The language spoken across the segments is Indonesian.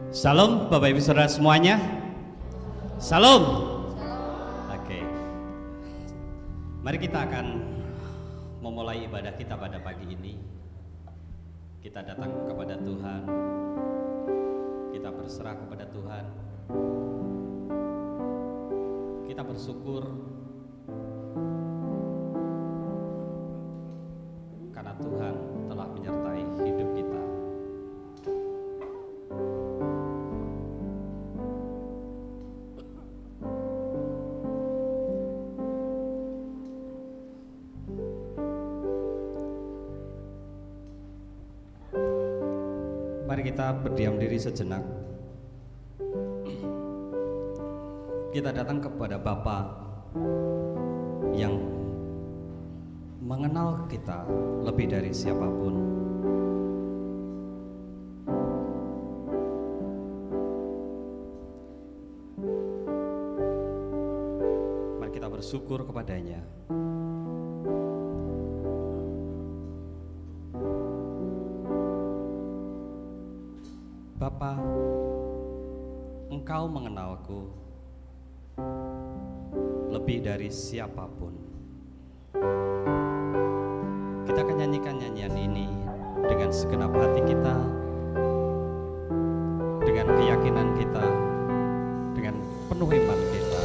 Salam Bapak Ibu Saudara semuanya. Salam. Oke. Mari kita akan memulai ibadah kita pada pagi ini. Kita datang kepada Tuhan. Kita berserah kepada Tuhan. Kita bersyukur karena Tuhan telah menyertai hidup kita. Mari kita berdiam diri sejenak. Kita datang kepada Bapa yang mengenal kita lebih dari siapapun. Mari kita bersyukur kepadanya. Bapa, Engkau mengenalku lebih dari siapapun. Kita akan nyanyikan nyanyian ini dengan segenap hati kita, dengan keyakinan kita, dengan penuh iman kita.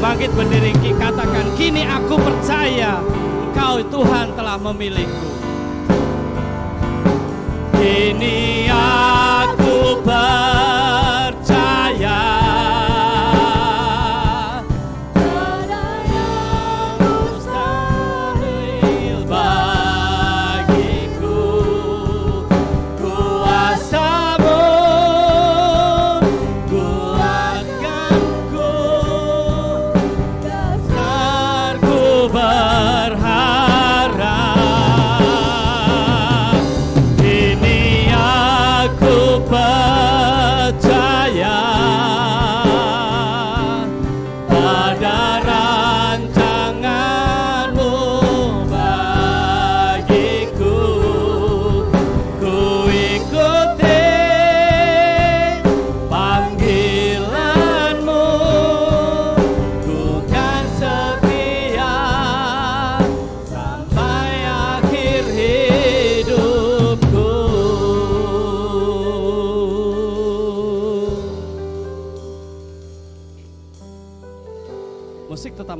Bangkit berdiri, katakan, kini aku percaya Engkau Tuhan telah memilihku. Kini aku percaya ada yang mustahil bagiku. Kuasa-Mu kuatkanku, berharap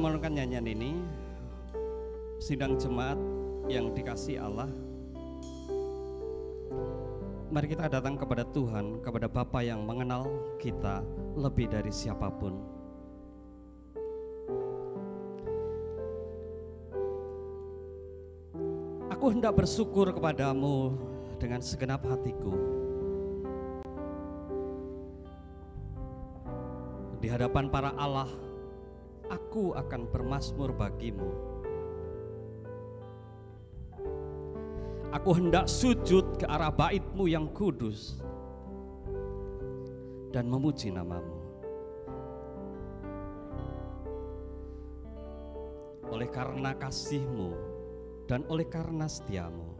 mendengarkan nyanyian ini, sidang jemaat yang dikasihi Allah, mari kita datang kepada Tuhan, kepada Bapa yang mengenal kita lebih dari siapapun. Aku hendak bersyukur kepadamu dengan segenap hatiku. Di hadapan para Allah, aku akan bermazmur bagimu. Aku hendak sujud ke arah bait-Mu yang kudus dan memuji nama-Mu. Oleh karena kasih-Mu dan oleh karena setia-Mu,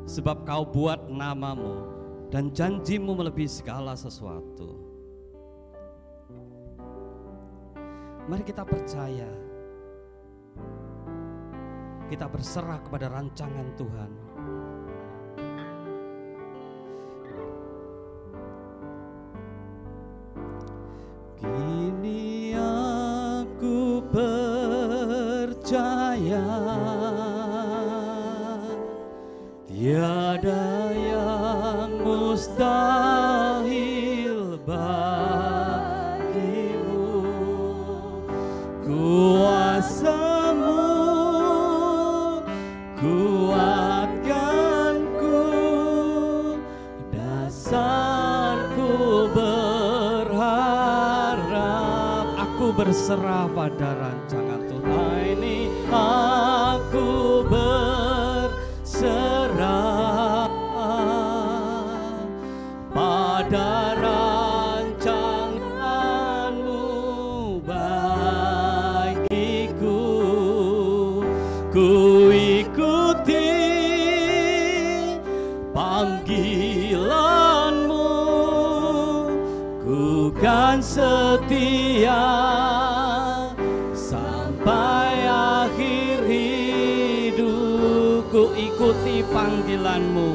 sebab Kau buat nama-Mu dan janji-Mu melebihi segala sesuatu. Mari kita percaya, kita berserah kepada rancangan Tuhan. Kini aku percaya, tiada yang mustahil bagimu. Kuasa-Mu kuatkanku, dasarku berharap. Aku berserah pada rancangan Tuhan. Ini aku berserah pada rancangan-Mu bagiku. Ku ikuti panggilan-Mu, ku kan setia sampai akhir hidup. Ku ikuti panggilan-Mu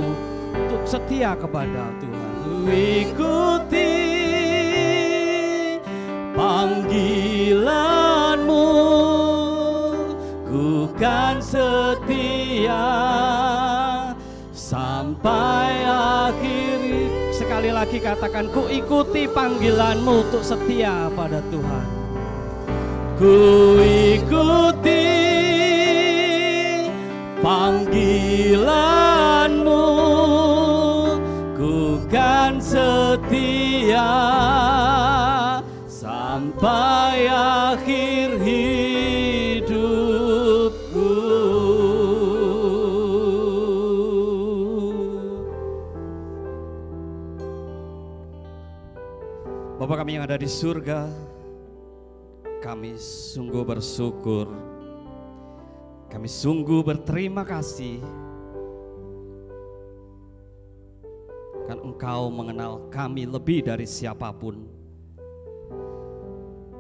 untuk setia kepada Tuhan. Ku ikuti panggilan-Mu, ku kan setia sampai akhir. Sekali lagi katakan, ku ikuti panggilan-Mu untuk setia pada Tuhan. Ku ikuti panggilan-Mu, ku kan setia sampai akhir hidupku. Bapa kami yang ada di surga, kami sungguh bersyukur, kami sungguh berterima kasih, kan Engkau mengenal kami lebih dari siapapun.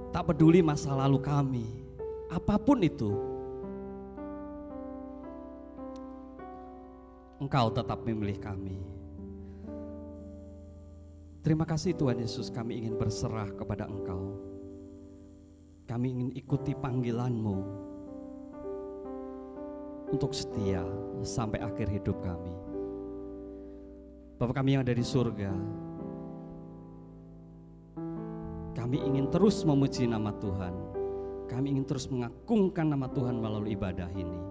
Tak peduli masa lalu kami, apapun itu, Engkau tetap memilih kami. Terima kasih Tuhan Yesus, kami ingin berserah kepada Engkau. Kami ingin ikuti panggilan-Mu untuk setia sampai akhir hidup kami. Bapa kami yang ada di surga, kami ingin terus memuji nama Tuhan. Kami ingin terus mengagungkan nama Tuhan melalui ibadah ini.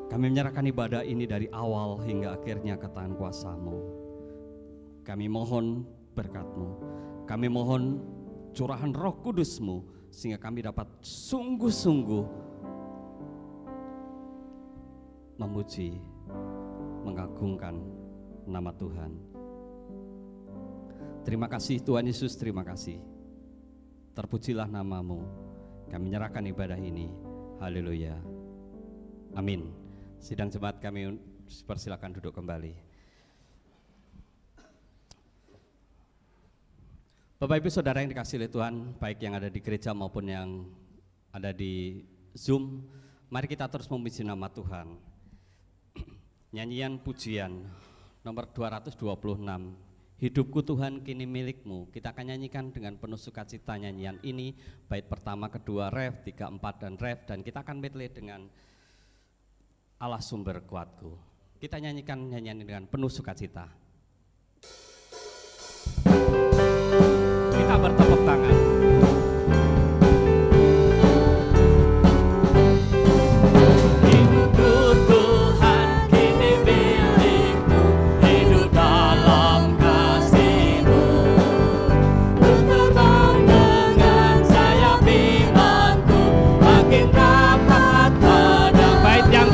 Kami menyerahkan ibadah ini dari awal hingga akhirnya ke tangan kuasa-Mu. Kami mohon berkat-Mu, kami mohon curahan Roh Kudus-Mu, sehingga kami dapat sungguh-sungguh memuji, mengagungkan nama Tuhan. Terima kasih Tuhan Yesus, terima kasih. Terpujilah nama-Mu. Kami menyerahkan ibadah ini. Haleluya. Amin. Sidang jemaat kami persilakan duduk kembali. Bapak Ibu Saudara yang dikasihi oleh Tuhan, baik yang ada di gereja maupun yang ada di Zoom, mari kita terus memuji nama Tuhan. Nyanyian pujian nomor 226, Hidupku Tuhan kini milik-Mu. Kita akan nyanyikan dengan penuh sukacita nyanyian ini, bait pertama, kedua, ref, 3, 4 dan ref, dan kita akan medley dengan Allah sumber kuatku. Kita nyanyikan nyanyian ini dengan penuh sukacita. Kita bertepuk tangan.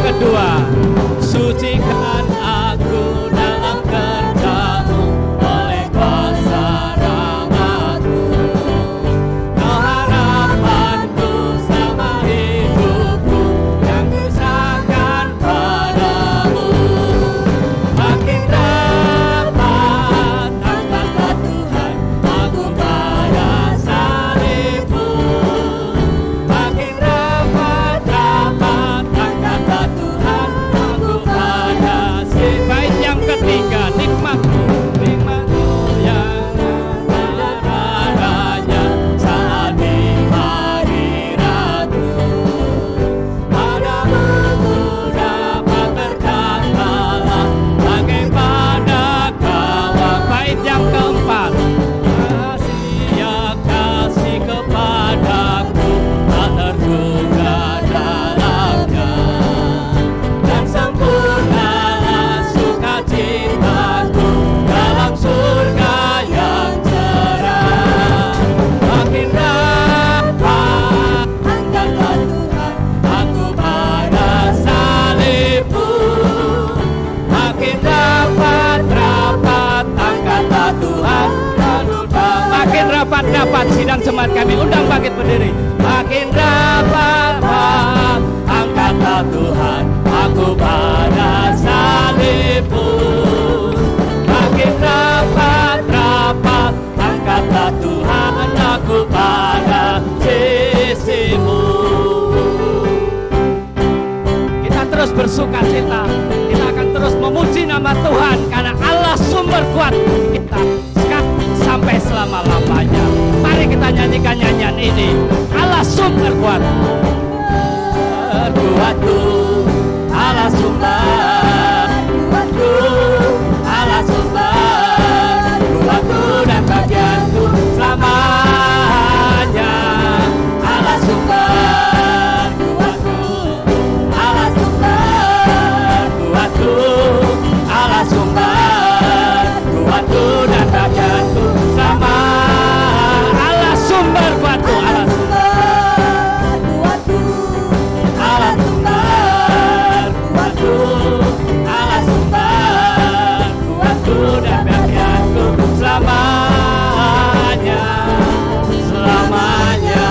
Kedua, sucikan aku dalam kerja-Mu oleh kuasa rahmat-Mu. Kau harapanku sama hidupku yang kusahkan padamu. Makin dapat angkatlah Tuhan aku pada salib-Mu. Makin dapat angkatlah Tuhan aku pada bait yang ketiga, nikmatmu yang adanya saat di hadirat-Mu. Padamu ku dapat berkatalah bagaimana Kau. Bait yang keempat, kasih kepadaku tak terduga dalamnya, dan sempurnalah sukacitaku dalam surga yang cerah. Makin dapat angkatlah Tuhan aku pada salib-Mu. Makin dapat angkatlah Tuhan makin rapat sidang jemaat kami, undang bangkit berdiri. Makin rapat angkatlah Tuhan aku pada salib-Mu. Makin rapat angkatlah Tuhan aku pada sisi-Mu. Kita terus bersukacita, kita akan terus memuji nama Tuhan karena Allah sumber kuat kita sampai selama-lamanya. Mari kita nyanyikan nyanyian ini, Allah sumber kuat. Kuatku, Allah sumber kuatku, Allah sumber kuatku dan bagianku selamanya. Allah sumber kuatku, Allah sumber kuatku, Allah sumber kuatku dan bagianku sama. Allah sumber kuatku, Allah sumber kuatku, Allah sumber kuatku, Allah sumber kuatku dan bagianku selamanya, selamanya.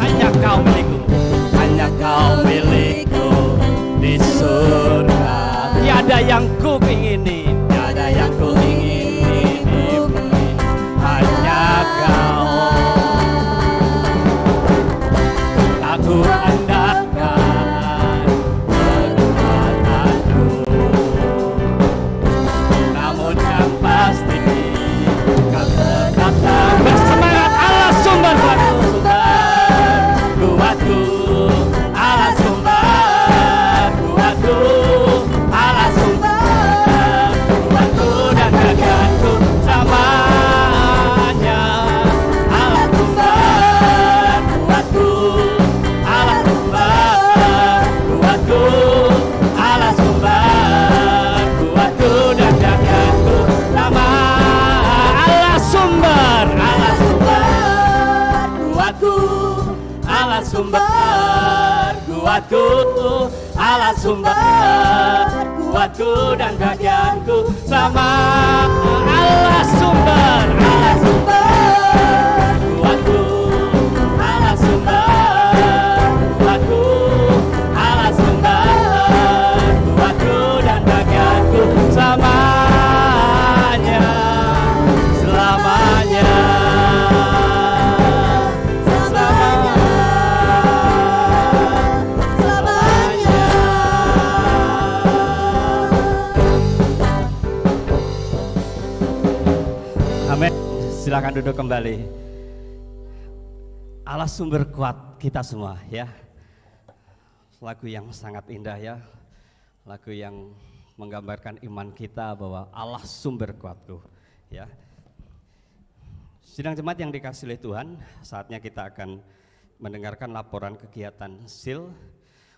Hanya Kau milikku, hanya Kau milikku di surga. Tiada yang ku ingini, tiada yang ku ingini di bumi, hanya Kau. Tak ku andalkan kekuatanku, namun yang pasti Kau tetap bersemangat. Allah sumber kuatku, Allah sumber kuatku, Allah sumber kuatku dan bagianku selamanya. Allah sumber kuatku, Allah sumber kuatku, Allah sumber kuatku dan bagianku selamanya. Allah sumber kuatku, Allah sumber kuatku, Allah sumber kuatku dan bagianku sama. Allah sumber kuatku, Allah sumber kuatku, Allah sumber kuatku dan bagianku selamanya, selamanya. Selamanya. silakan duduk kembali. Allah sumber kuat kita semua ya. Lagu yang sangat indah ya. Lagu yang menggambarkan iman kita bahwa Allah sumber kuatku ya. Sidang jemaat yang dikasihi oleh Tuhan, saatnya kita akan mendengarkan laporan kegiatan SIL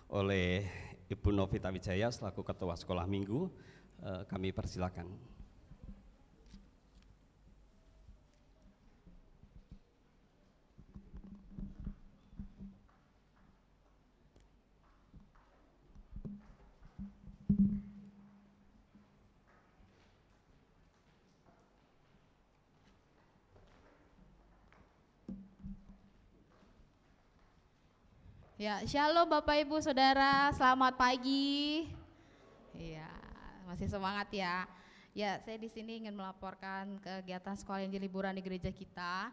oleh Ibu Novita Wijaya selaku Ketua Sekolah Minggu. Kami persilakan. Ya, shalom Bapak Ibu Saudara, selamat pagi. Iya, masih semangat ya. Ya, saya di sini ingin melaporkan kegiatan sekolah Injil liburan di gereja kita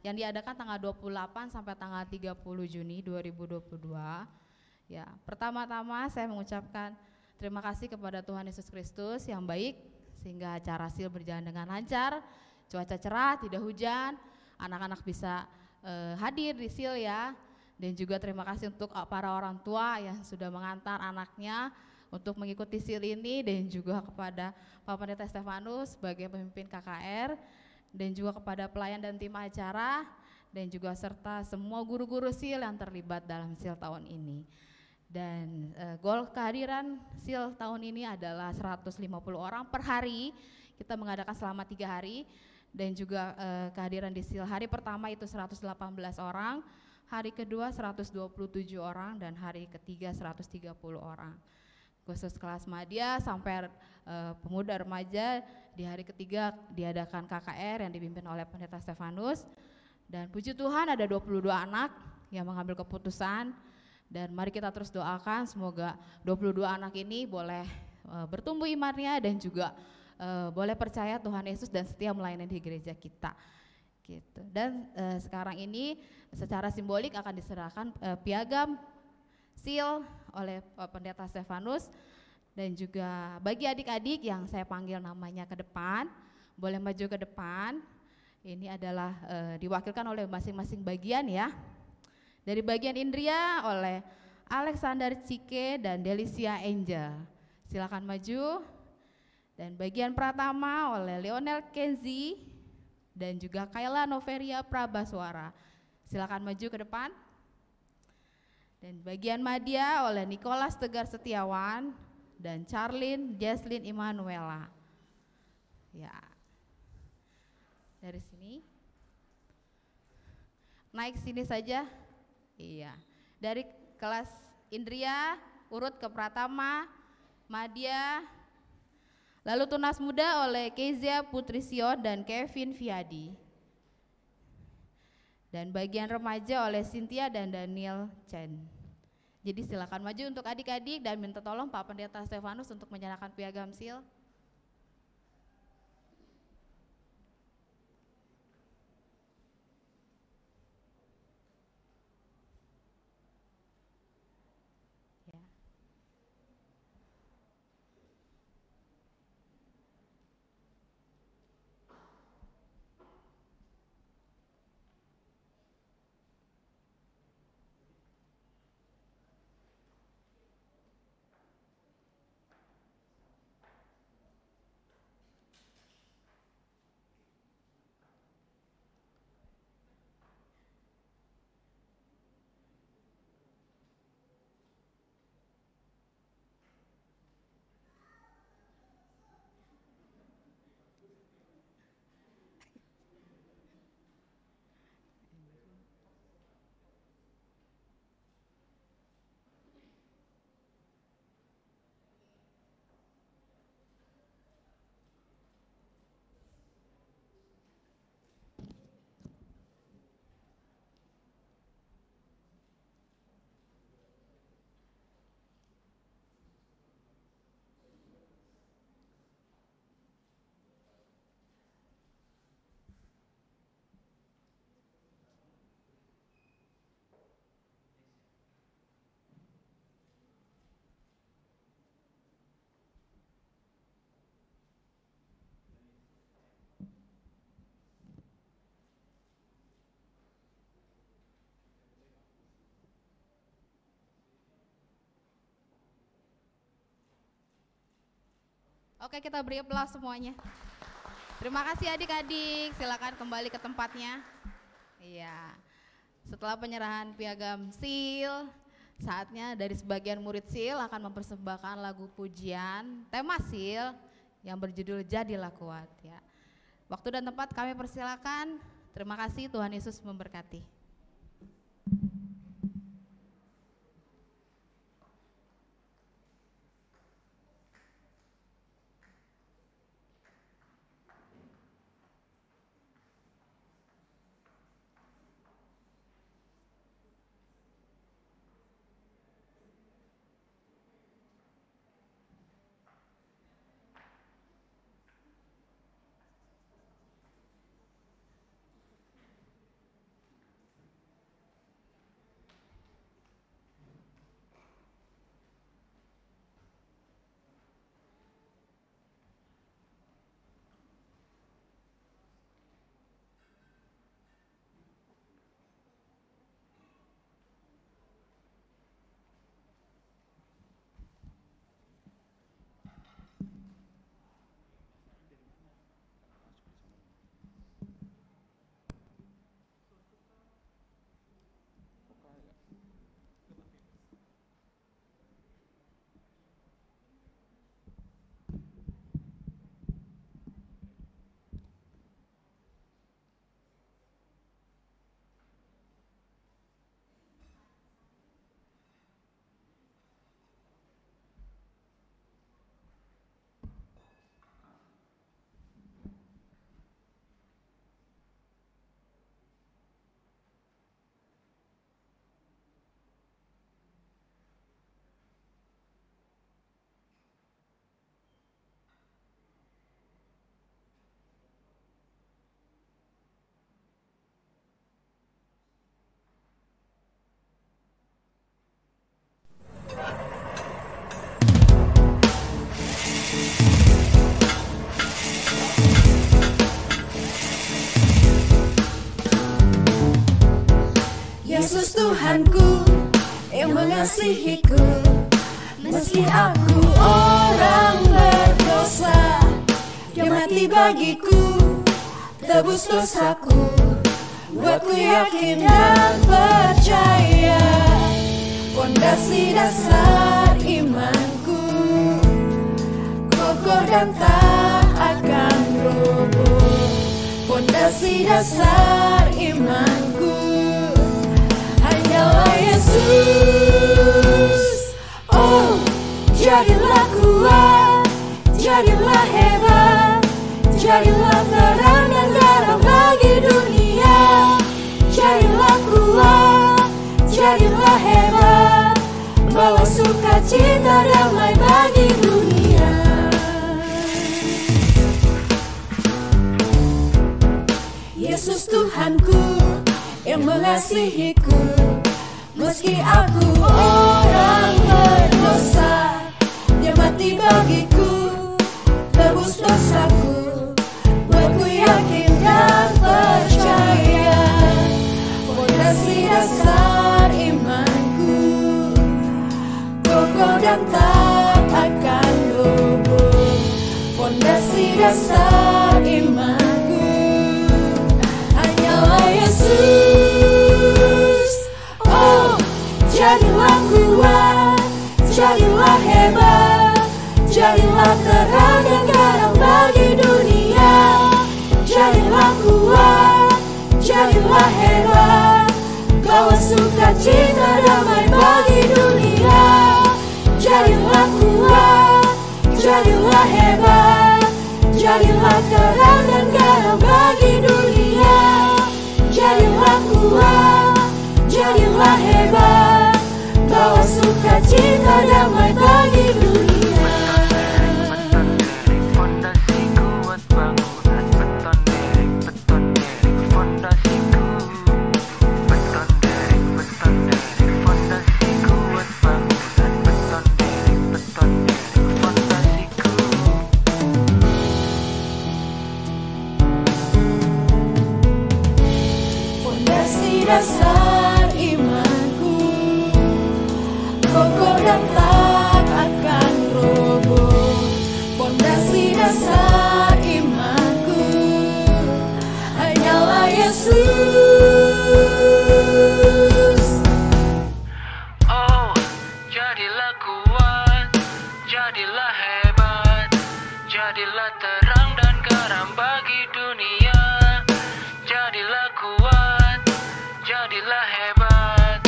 yang diadakan tanggal 28 sampai tanggal 30 Juni 2022. Ya, pertama-tama saya mengucapkan terima kasih kepada Tuhan Yesus Kristus yang baik sehingga acara SIL berjalan dengan lancar, cuaca cerah, tidak hujan, anak-anak bisa hadir di SIL ya. Dan juga terima kasih untuk para orang tua yang sudah mengantar anaknya untuk mengikuti SIL ini, dan juga kepada Pak Pendeta Stefanus sebagai pemimpin KKR, dan juga kepada pelayan dan tim acara, dan juga serta semua guru-guru SIL yang terlibat dalam SIL tahun ini. Dan goal kehadiran SIL tahun ini adalah 150 orang per hari. Kita mengadakan selama 3 hari, dan juga kehadiran di SIL hari pertama itu 118 orang, hari kedua 127 orang, dan hari ketiga 130 orang. Khusus kelas madya sampai pemuda remaja di hari ketiga diadakan KKR yang dipimpin oleh Pendeta Stefanus. Dan puji Tuhan ada 22 anak yang mengambil keputusan, dan mari kita terus doakan semoga 22 anak ini boleh bertumbuh imannya dan juga boleh percaya Tuhan Yesus dan setia melayani di gereja kita. Gitu. Dan sekarang ini secara simbolik akan diserahkan piagam SIL oleh Pendeta Stefanus, dan juga bagi adik-adik yang saya panggil namanya ke depan, boleh maju ke depan. Ini adalah diwakilkan oleh masing-masing bagian ya. Dari bagian Indria oleh Alexander Cike dan Delicia Angel. Silakan maju. Dan bagian Pratama oleh Lionel Kenzi dan juga Kayla Noveria Prabaswara. Silakan maju ke depan. Dan bagian Madya oleh Nicholas Tegar Setiawan dan Charlene Jesslyn Immanuela. Ya. Dari sini. Naik sini saja. Iya. Dari kelas Indria urut ke Pratama, Madya, lalu tunas muda oleh Kezia Putrisio dan Kevin Fiadi. Dan bagian remaja oleh Cynthia dan Daniel Chen. Jadi silakan maju untuk adik-adik dan minta tolong Pak Pendeta Stefanus untuk menyerahkan piagam SIL. Oke, kita beri aplaus semuanya. Terima kasih adik-adik, silakan kembali ke tempatnya. Iya. Setelah penyerahan piagam SIL, saatnya dari sebagian murid SIL akan mempersembahkan lagu pujian tema SIL yang berjudul Jadilah Kuat ya. Waktu dan tempat kami persilakan. Terima kasih, Tuhan Yesus memberkati. Yesus Tuhanku yang mengasihiku, meski aku orang berdosa. Dia mati bagiku, tebus dosaku, buatku yakin dan percaya. Fondasi dasar imanku kokoh dan tak akan roboh. Fondasi dasar imanku hanyalah Yesus. Oh, jadilah kuat, jadilah hebat, jadilah terang dan garam bagi dunia. Jadilah kuat, jadilah hebat, bawa sukacita damai bagi dunia. Yesus Tuhanku yang mengasihiku, meski aku orang berdosa. Dia mati bagiku, tebus dosaku, buatku yakin dan percaya. Fondasi dasar imanku kokoh dan tak akan roboh. Fondasi dasar imanku hanyalah Yesus. Oh, jadilah kuat, jadilah hebat, jadilah terang dan garam bagi dunia. Jadilah kuat, jadilah hebat, bawa sukacita damai bagi dunia. Jadilah kuat, jadilah hebat, jadilah terang dan garam bagi dunia. Jadilah kuat, jadilah hebat, bawa sukacita damai bagi dunia. Fondasi kuat bangunan beton derek, beton derek, fondasiku beton derek, beton derek, fondasi kuat bangunan beton derek, beton derek, fondasiku. Fondasi dasar imanku kokoh dan tak akan roboh. Fondasi Yesus. Oh, jadilah kuat, jadilah hebat, jadilah terang dan garam bagi dunia. Jadilah kuat, jadilah hebat,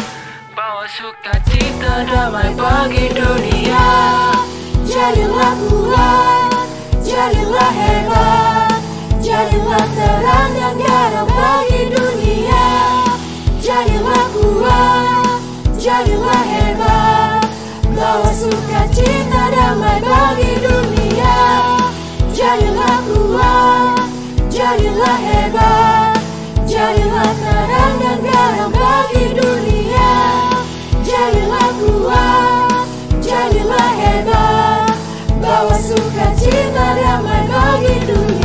bawa sukacita damai bagi dunia. Jadilah kuat, jadilah hebat, jadilah terang dan garam bagi dunia. Jadilah kuat, jadilah hebat, bawa sukacita damai bagi dunia. Jadilah kuat, jadilah hebat, jadilah terang dan garam bagi dunia. Jadilah kuat, jadilah hebat, bawa sukacita damai bagi dunia.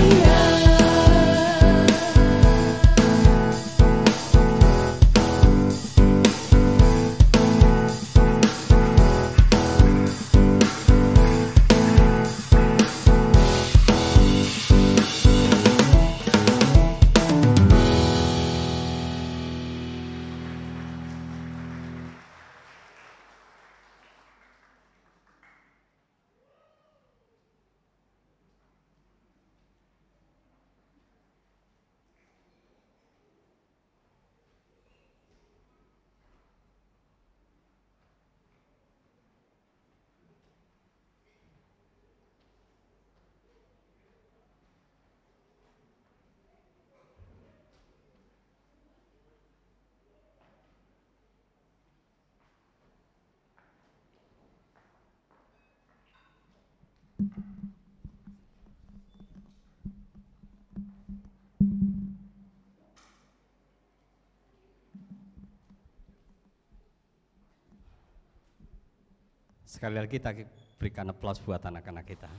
Sekali lagi kita berikan aplaus buat anak-anak kita.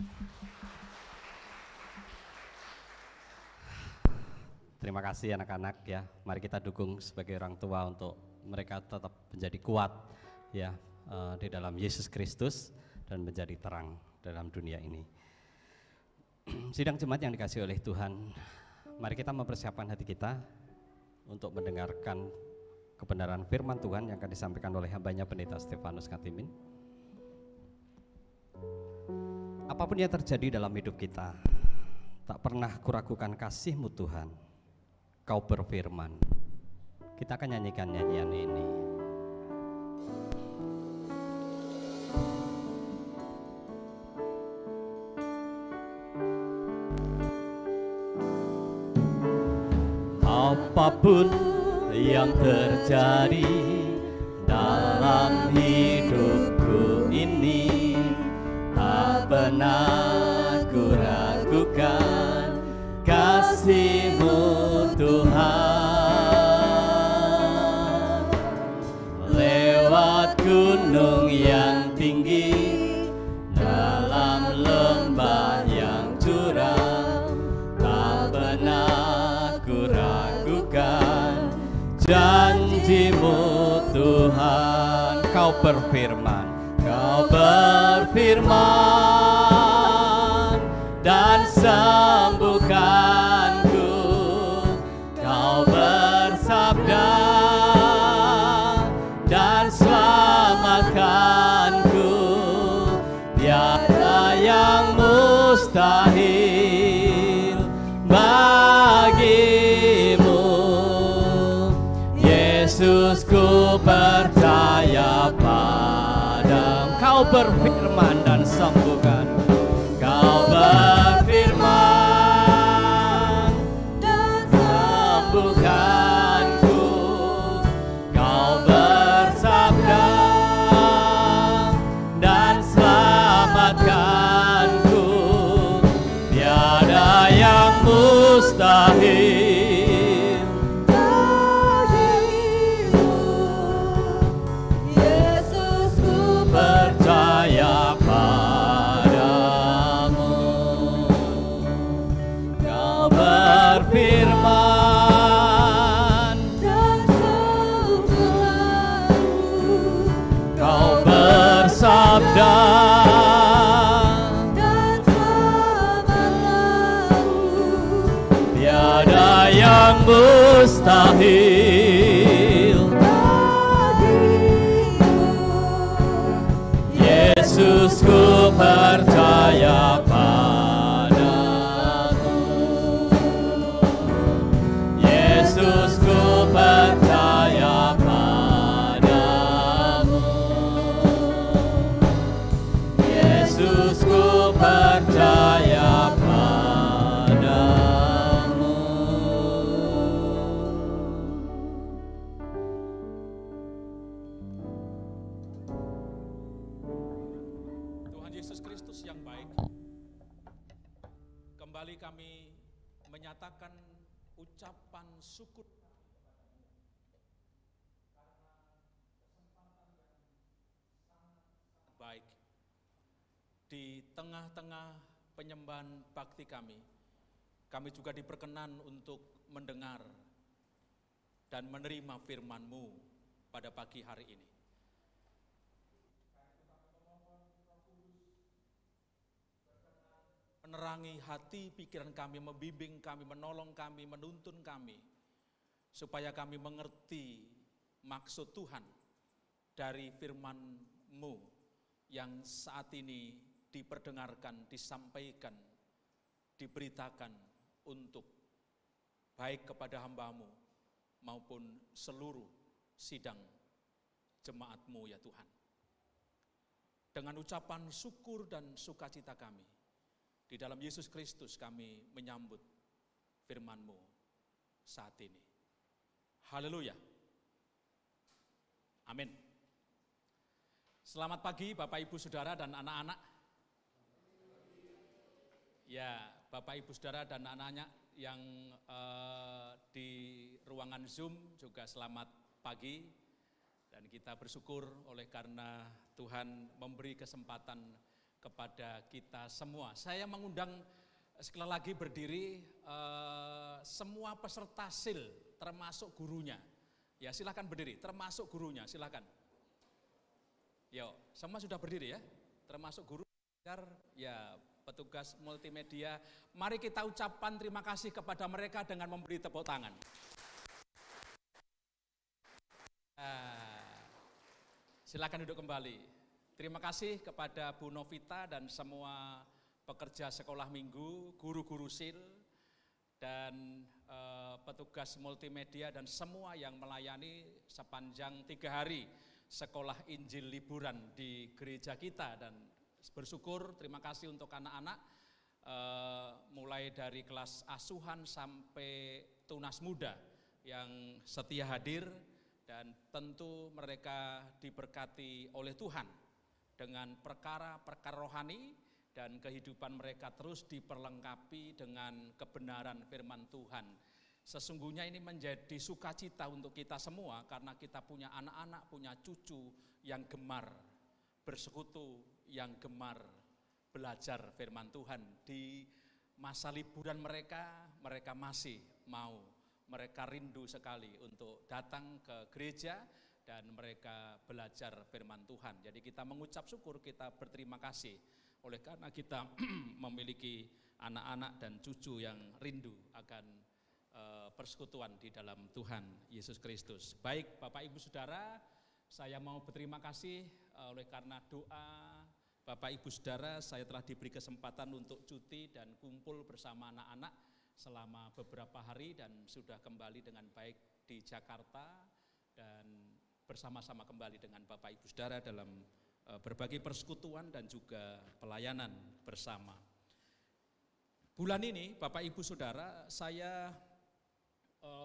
Terima kasih anak-anak ya. Mari kita dukung sebagai orang tua untuk mereka tetap menjadi kuat ya di dalam Yesus Kristus dan menjadi terang dalam dunia ini. Sidang jemaat yang dikasihi oleh Tuhan, mari kita mempersiapkan hati kita untuk mendengarkan kebenaran firman Tuhan yang akan disampaikan oleh hambanya Pendeta Stefanus Katimin. Apapun yang terjadi dalam hidup kita, tak pernah kuragukan kasih-Mu Tuhan. Kau berfirman. Kita akan nyanyikan nyanyian ini. Apapun yang terjadi dalam hidupku ini, tak pernah ku ragukan kasih-Mu Tuhan. Lewat gunung yang tinggi, dalam lembah yang curam, tak pernah ku ragukan janji-Mu Tuhan. Kau berfirman, Kau berfirman dan sembuhkanku. Kau bersabda dan selamatkanku. Tiada yang mustahil bagi-Mu. Yesus, ku percaya padamu. Kau berfirman dan sembuhkan. Kau berfirman dan sembuhkanku. Kau bersabda dan selamatkanku. Tiada yang mustahil. Percaya padamu. Kau berfirman dan sembuhkanku. Kau bersabda dan selamatkanku. Tiada yang mustahil yang baik, kembali kami menyatakan ucapan syukur baik di tengah-tengah penyembahan bakti kami. Kami juga diperkenan untuk mendengar dan menerima firman-Mu pada pagi hari ini. Menerangi hati pikiran kami, membimbing kami, menolong kami, menuntun kami, supaya kami mengerti maksud Tuhan dari firman-Mu yang saat ini diperdengarkan, disampaikan, diberitakan untuk baik kepada hamba-Mu maupun seluruh sidang jemaat-Mu ya Tuhan. Dengan ucapan syukur dan sukacita kami, di dalam Yesus Kristus kami menyambut firman-Mu saat ini. Haleluya. Amin. Selamat pagi Bapak Ibu Saudara dan anak-anak. Ya, Bapak Ibu Saudara dan anak-anak yang di ruangan Zoom juga selamat pagi. Dan kita bersyukur oleh karena Tuhan memberi kesempatan kepada kita semua. Saya mengundang sekali lagi berdiri semua peserta SIL termasuk gurunya. Ya, silakan berdiri, termasuk gurunya, silakan. Yo, semua sudah berdiri ya, termasuk guru, ya, petugas multimedia. Mari kita ucapkan terima kasih kepada mereka dengan memberi tepuk tangan. Silakan duduk kembali. Terima kasih kepada Bu Novita dan semua pekerja sekolah minggu, guru-guru SIL, dan petugas multimedia dan semua yang melayani sepanjang 3 hari sekolah Injil liburan di gereja kita. Dan bersyukur, terima kasih untuk anak-anak mulai dari kelas asuhan sampai tunas muda yang setia hadir, dan tentu mereka diberkati oleh Tuhan dengan perkara-perkara rohani, dan kehidupan mereka terus diperlengkapi dengan kebenaran firman Tuhan. Sesungguhnya ini menjadi sukacita untuk kita semua karena kita punya anak-anak, punya cucu yang gemar bersekutu, yang gemar belajar firman Tuhan. Di masa liburan mereka masih mau, mereka rindu sekali untuk datang ke gereja dan mereka belajar firman Tuhan. Jadi kita mengucap syukur, kita berterima kasih oleh karena kita memiliki anak-anak dan cucu yang rindu akan persekutuan di dalam Tuhan Yesus Kristus. Baik Bapak Ibu Saudara, saya mau berterima kasih oleh karena doa Bapak Ibu Saudara, saya telah diberi kesempatan untuk cuti dan kumpul bersama anak-anak selama beberapa hari dan sudah kembali dengan baik di Jakarta dan bersama-sama kembali dengan Bapak Ibu Saudara dalam berbagai persekutuan dan juga pelayanan bersama. Bulan ini Bapak Ibu Saudara, saya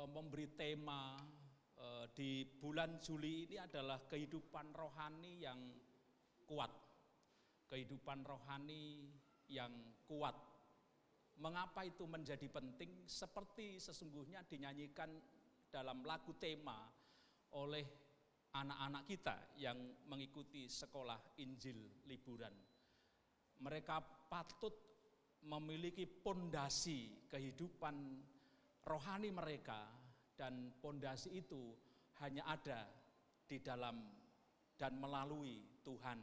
memberi tema di bulan Juli ini adalah kehidupan rohani yang kuat. Kehidupan rohani yang kuat. Mengapa itu menjadi penting? Seperti sesungguhnya dinyanyikan dalam lagu tema oleh anak-anak kita yang mengikuti sekolah Injil liburan. Mereka patut memiliki pondasi kehidupan rohani mereka, dan pondasi itu hanya ada di dalam dan melalui Tuhan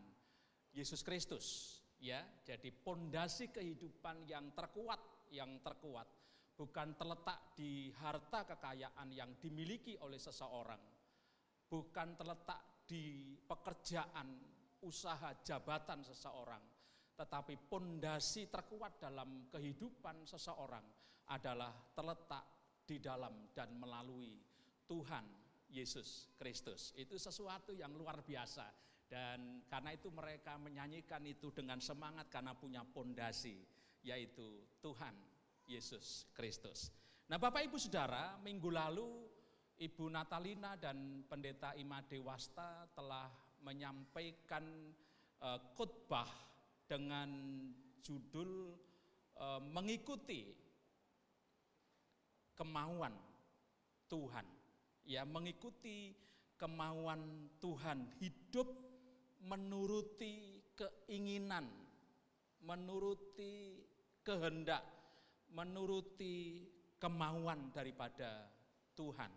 Yesus Kristus. Ya, jadi pondasi kehidupan yang terkuat bukan terletak di harta kekayaan yang dimiliki oleh seseorang, bukan terletak di pekerjaan, usaha, jabatan seseorang, tetapi pondasi terkuat dalam kehidupan seseorang adalah terletak di dalam dan melalui Tuhan Yesus Kristus. Itu sesuatu yang luar biasa, dan karena itu mereka menyanyikan itu dengan semangat karena punya pondasi, yaitu Tuhan Yesus Kristus. Nah Bapak Ibu Saudara, minggu lalu Ibu Natalina dan Pendeta Ima Dewasta telah menyampaikan khotbah dengan judul mengikuti kemauan Tuhan. Ya, mengikuti kemauan Tuhan, hidup menuruti keinginan, menuruti kehendak, menuruti kemauan daripada Tuhan.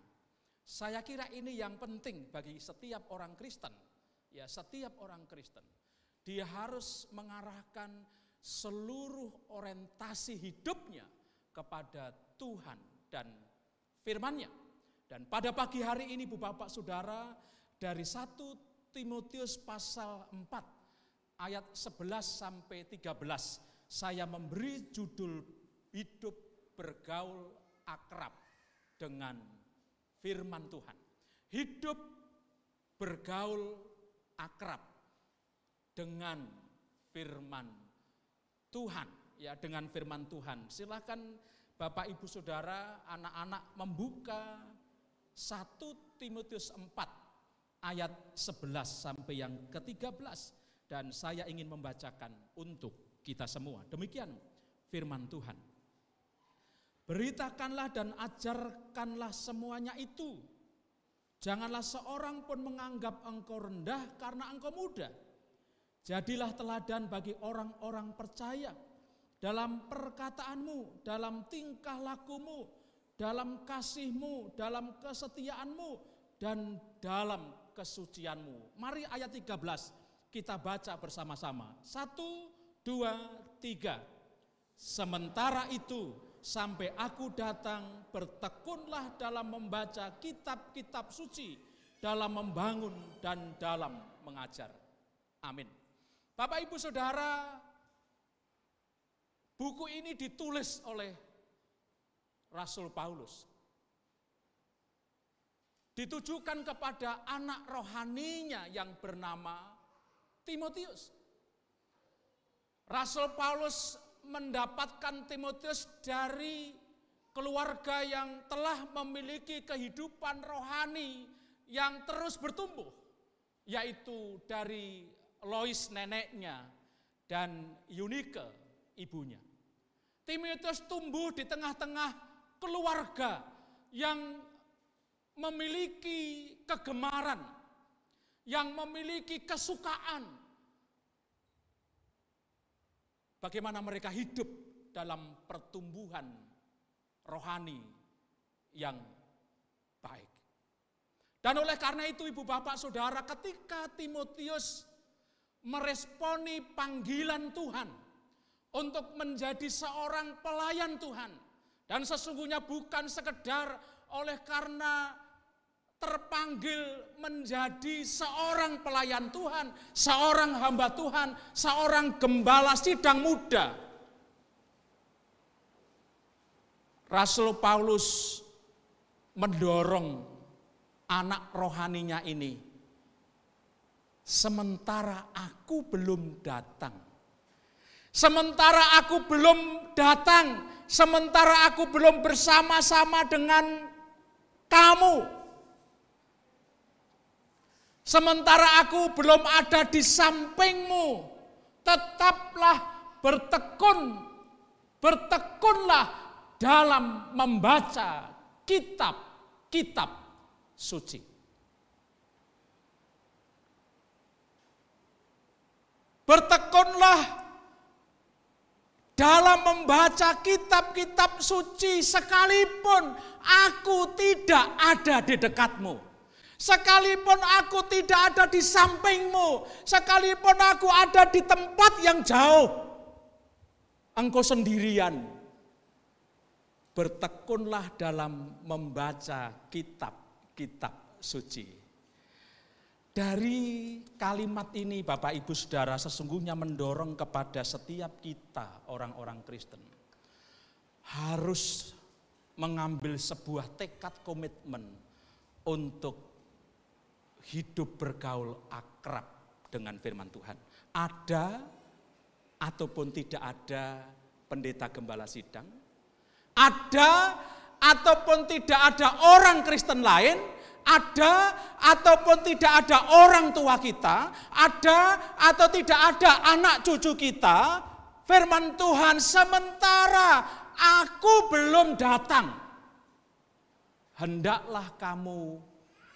Saya kira ini yang penting bagi setiap orang Kristen. Ya, setiap orang Kristen. Dia harus mengarahkan seluruh orientasi hidupnya kepada Tuhan dan firman-Nya. Dan pada pagi hari ini Bu Bapak Saudara, dari 1 Timotius pasal 4 ayat 11 sampai 13, saya memberi judul hidup bergaul akrab dengan firman Tuhan. Hidup bergaul akrab dengan firman Tuhan. Ya, dengan firman Tuhan. Silakan Bapak Ibu Saudara, anak-anak membuka 1 Timotius 4 ayat 11 sampai yang ke-13. Dan saya ingin membacakan untuk kita semua. Demikian firman Tuhan. Beritakanlah dan ajarkanlah semuanya itu. Janganlah seorang pun menganggap engkau rendah karena engkau muda. Jadilah teladan bagi orang-orang percaya dalam perkataanmu, dalam tingkah lakumu, dalam kasihmu, dalam kesetiaanmu, dan dalam kesucianmu. Mari ayat 13 kita baca bersama-sama. 1, 2, 3. Sementara itu sampai aku datang, bertekunlah dalam membaca kitab-kitab suci, dalam membangun dan dalam mengajar. Amin. Bapak Ibu Saudara, buku ini ditulis oleh Rasul Paulus. Ditujukan kepada anak rohaninya yang bernama Timotius. Rasul Paulus mendapatkan Timotius dari keluarga yang telah memiliki kehidupan rohani yang terus bertumbuh, yaitu dari Lois neneknya dan Eunike ibunya. Timotius tumbuh di tengah-tengah keluarga yang memiliki kegemaran, yang memiliki kesukaan. Bagaimana mereka hidup dalam pertumbuhan rohani yang baik. Dan oleh karena itu Ibu Bapak Saudara, ketika Timotius meresponi panggilan Tuhan untuk menjadi seorang pelayan Tuhan, dan sesungguhnya bukan sekedar oleh karena terpanggil menjadi seorang pelayan Tuhan, seorang hamba Tuhan, seorang gembala sidang muda. Rasul Paulus mendorong anak rohaninya ini, sementara aku belum datang. Sementara aku belum datang, sementara aku belum bersama-sama dengan kamu. Sementara aku belum ada di sampingmu, tetaplah bertekunlah dalam membaca kitab-kitab suci. Bertekunlah dalam membaca kitab-kitab suci sekalipun aku tidak ada di dekatmu. Sekalipun aku tidak ada di sampingmu, sekalipun aku ada di tempat yang jauh, engkau sendirian. Bertekunlah dalam membaca kitab-kitab suci. Dari kalimat ini Bapak Ibu Saudara sesungguhnya mendorong kepada setiap kita orang-orang Kristen harus mengambil sebuah tekad komitmen untuk hidup bergaul akrab dengan firman Tuhan. Ada ataupun tidak ada pendeta gembala sidang, ada ataupun tidak ada orang Kristen lain, ada ataupun tidak ada orang tua kita, ada atau tidak ada anak cucu kita, firman Tuhan, sementara aku belum datang, hendaklah kamu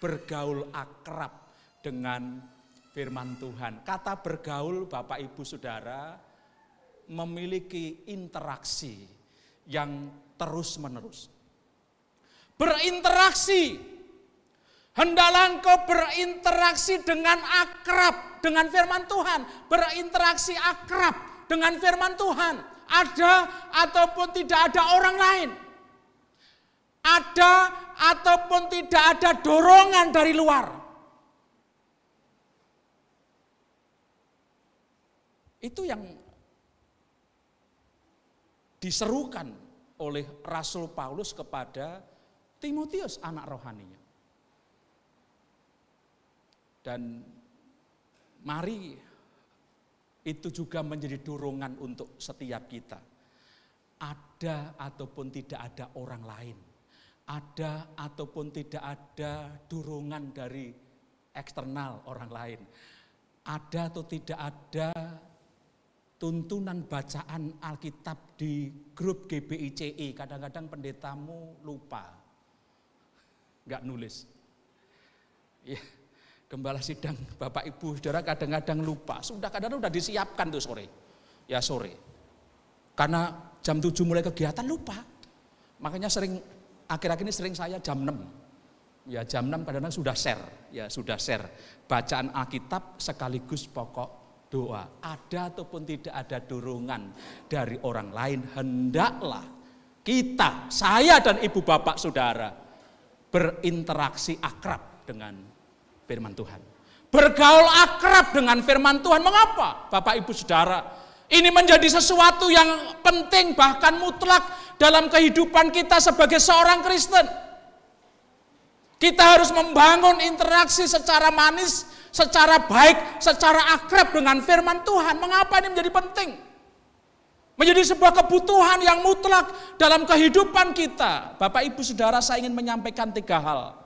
bergaul akrab dengan firman Tuhan. Kata bergaul, Bapak Ibu Saudara, memiliki interaksi yang terus-menerus. Berinteraksi. Hendaklah engkau berinteraksi dengan akrab dengan firman Tuhan. Berinteraksi akrab dengan firman Tuhan. Ada ataupun tidak ada orang lain. Ada ataupun tidak ada dorongan dari luar. Itu yang diserukan oleh Rasul Paulus kepada Timotius, anak rohaninya. Dan mari itu juga menjadi dorongan untuk setiap kita. Ada ataupun tidak ada orang lain. Ada ataupun tidak ada dorongan dari eksternal orang lain. Ada atau tidak ada tuntunan bacaan Alkitab di grup GBICI. Kadang-kadang pendetamu lupa. Enggak nulis. Ya. Gembala sidang Bapak Ibu Saudara kadang-kadang lupa. Kadang-kadang sudah disiapkan tuh sore. Ya sore. Karena jam 7 mulai kegiatan lupa. Makanya akhir-akhir ini sering saya jam 6. Ya jam 6 kadang-kadang sudah share. Ya sudah share. Bacaan Alkitab sekaligus pokok doa. Ada ataupun tidak ada dorongan dari orang lain. Hendaklah kita, saya dan ibu bapak saudara berinteraksi akrab dengan firman Tuhan. Bergaul akrab dengan firman Tuhan. Mengapa? Bapak Ibu Saudara, ini menjadi sesuatu yang penting bahkan mutlak dalam kehidupan kita sebagai seorang Kristen. Kita harus membangun interaksi secara manis, secara baik, secara akrab dengan firman Tuhan. Mengapa ini menjadi penting? Menjadi sebuah kebutuhan yang mutlak dalam kehidupan kita. Bapak Ibu Saudara, saya ingin menyampaikan 3 hal.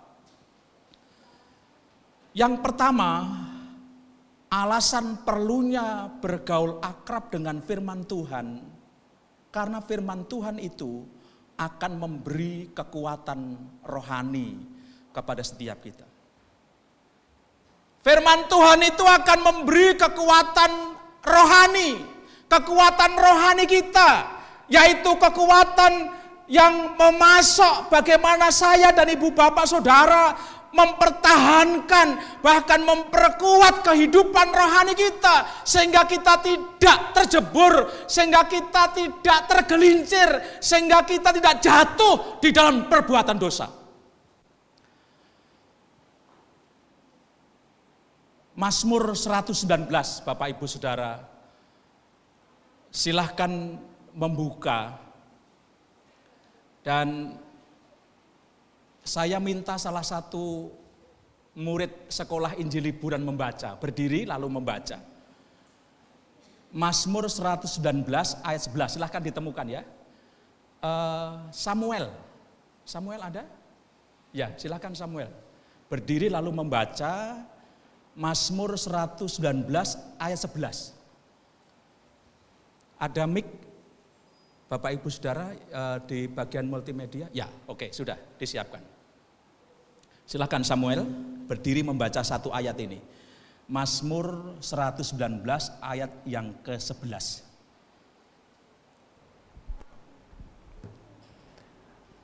Yang pertama, alasan perlunya bergaul akrab dengan firman Tuhan, karena firman Tuhan itu akan memberi kekuatan rohani kepada setiap kita. Firman Tuhan itu akan memberi kekuatan rohani kita, yaitu kekuatan yang memasok bagaimana saya dan ibu bapak saudara mempertahankan, bahkan memperkuat kehidupan rohani kita, sehingga kita tidak terjebur, sehingga kita tidak tergelincir, sehingga kita tidak jatuh di dalam perbuatan dosa. Mazmur 119, Bapak Ibu Saudara, silahkan membuka, dan saya minta salah satu murid sekolah Injil Liburan membaca, berdiri lalu membaca. Mazmur 119 ayat 11, silahkan ditemukan ya. Samuel ada? Ya, silahkan Samuel. Berdiri lalu membaca Mazmur 119 ayat 11. Ada mic Bapak Ibu Saudara di bagian multimedia? Ya, oke, sudah disiapkan. Silakan Samuel berdiri membaca satu ayat ini. Mazmur 119 ayat yang ke-11.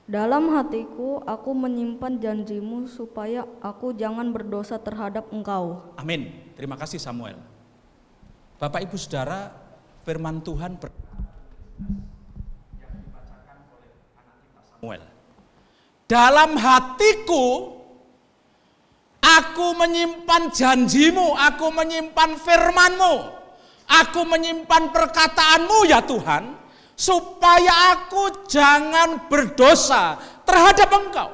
Dalam hatiku aku menyimpan janjimu supaya aku jangan berdosa terhadap engkau. Amin. Terima kasih Samuel. Bapak Ibu Saudara, firman Tuhan yang dibacakan oleh anak kita Samuel. Dalam hatiku aku menyimpan janjimu, aku menyimpan firmanmu, aku menyimpan perkataanmu ya Tuhan, supaya aku jangan berdosa terhadap engkau.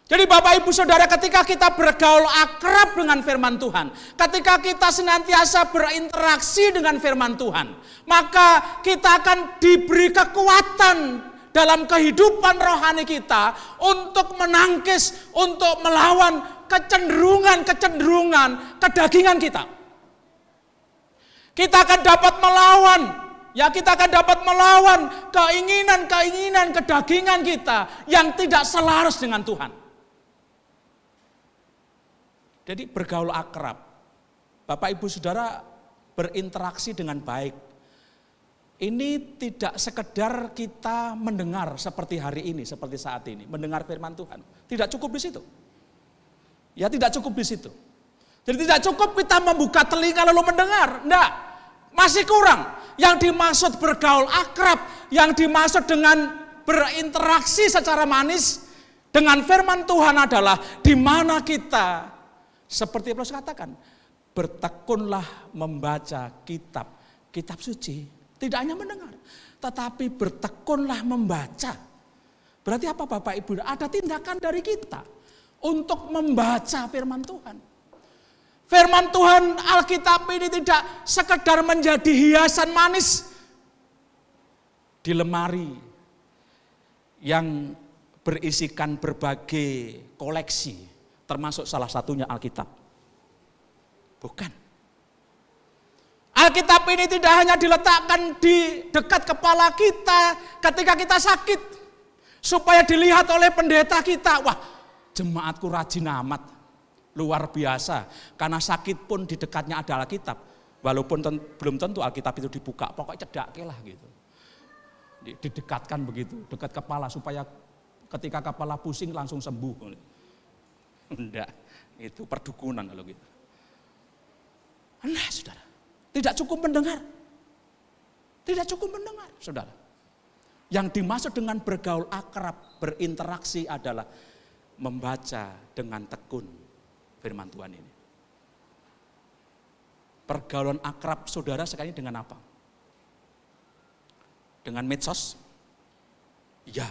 Jadi Bapak Ibu Saudara, ketika kita bergaul akrab dengan firman Tuhan, ketika kita senantiasa berinteraksi dengan firman Tuhan, maka kita akan diberi kekuatan dalam kehidupan rohani kita untuk menangkis, untuk melawan kecenderungan kedagingan kita. Kita akan dapat melawan, kita akan dapat melawan keinginan kedagingan kita yang tidak selaras dengan Tuhan. Jadi bergaul akrab, Bapak Ibu Saudara berinteraksi dengan baik. Ini tidak sekedar kita mendengar seperti hari ini, seperti saat ini, mendengar firman Tuhan. Tidak cukup di situ. Ya, tidak cukup di situ. Jadi tidak cukup kita membuka telinga lalu mendengar. Enggak, masih kurang. Yang dimaksud bergaul akrab, yang dimaksud dengan berinteraksi secara manis dengan firman Tuhan adalah di mana kita, seperti Paulus katakan, bertekunlah membaca kitab suci. Tidak hanya mendengar, tetapi bertekunlah membaca. Berarti apa Bapak Ibu? Ada tindakan dari kita untuk membaca firman Tuhan. Firman Tuhan Alkitab ini tidak sekedar menjadi hiasan manis di lemari yang berisikan berbagai koleksi, termasuk salah satunya Alkitab. Bukan. Alkitab ini tidak hanya diletakkan di dekat kepala kita ketika kita sakit, supaya dilihat oleh pendeta kita. Wah, jemaatku rajin amat, luar biasa. Karena sakit pun di dekatnya ada Alkitab. Walaupun belum tentu Alkitab itu dibuka, pokoknya cedake lah gitu. Didekatkan begitu, dekat kepala supaya ketika kepala pusing langsung sembuh. Enggak, itu perdukunan kalau gitu. Nah, saudara. Tidak cukup mendengar. Tidak cukup mendengar, saudara. Yang dimaksud dengan bergaul akrab, berinteraksi adalah membaca dengan tekun firman Tuhan ini. Pergaulan akrab saudara sekarang ini dengan apa? Dengan medsos? Iya.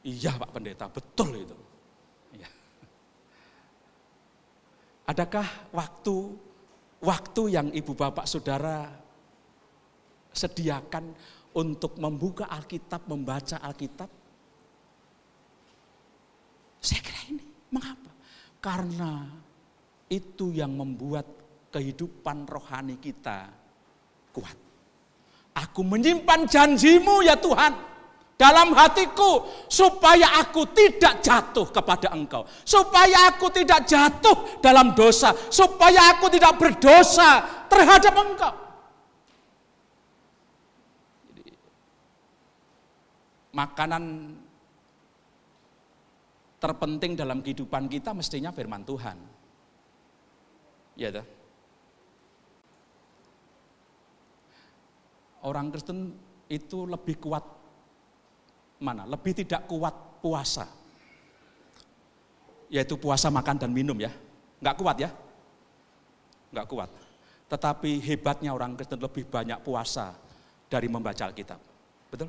Iya Pak Pendeta, betul itu. Ya. Adakah waktu yang ibu bapak saudara sediakan untuk membuka Alkitab, membaca Alkitab? Saya kira ini, mengapa? Karena itu yang membuat kehidupan rohani kita kuat. Aku menyimpan janjimu ya Tuhan dalam hatiku, supaya aku tidak jatuh kepada Engkau, supaya aku tidak jatuh dalam dosa, supaya aku tidak berdosa terhadap Engkau. Jadi, makanan terpenting dalam kehidupan kita mestinya firman Tuhan. Ya toh? Orang Kristen itu lebih kuat mana? Lebih tidak kuat puasa. Yaitu puasa makan dan minum ya. Enggak kuat ya. Enggak kuat. Tetapi hebatnya orang Kristen lebih banyak puasa dari membaca Alkitab. Betul?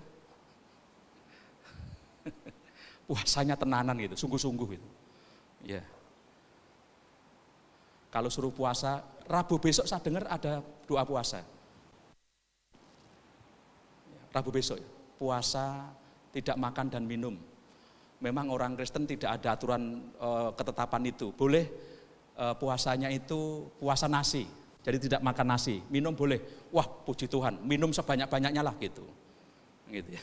Puasanya tenanan gitu, sungguh-sungguh gitu. Ya. Kalau suruh puasa, Rabu besok saya dengar ada doa puasa. Rabu besok puasa, tidak makan dan minum. Memang orang Kristen tidak ada aturan ketetapan itu. Boleh puasanya itu puasa nasi, jadi tidak makan nasi. Minum boleh. Wah, puji Tuhan, minum sebanyak-banyaknya lah gitu. Gitu ya.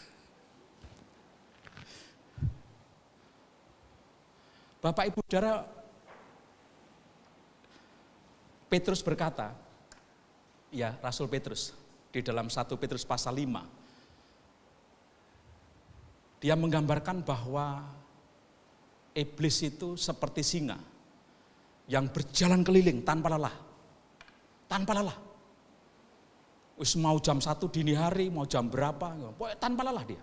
Bapak Ibu Saudara, Petrus berkata, ya Rasul Petrus di dalam 1 Petrus pasal 5. Dia menggambarkan bahwa iblis itu seperti singa yang berjalan keliling tanpa lelah. Tanpa lelah. Wis mau jam 1 dini hari, mau jam berapa, tanpa lelah dia.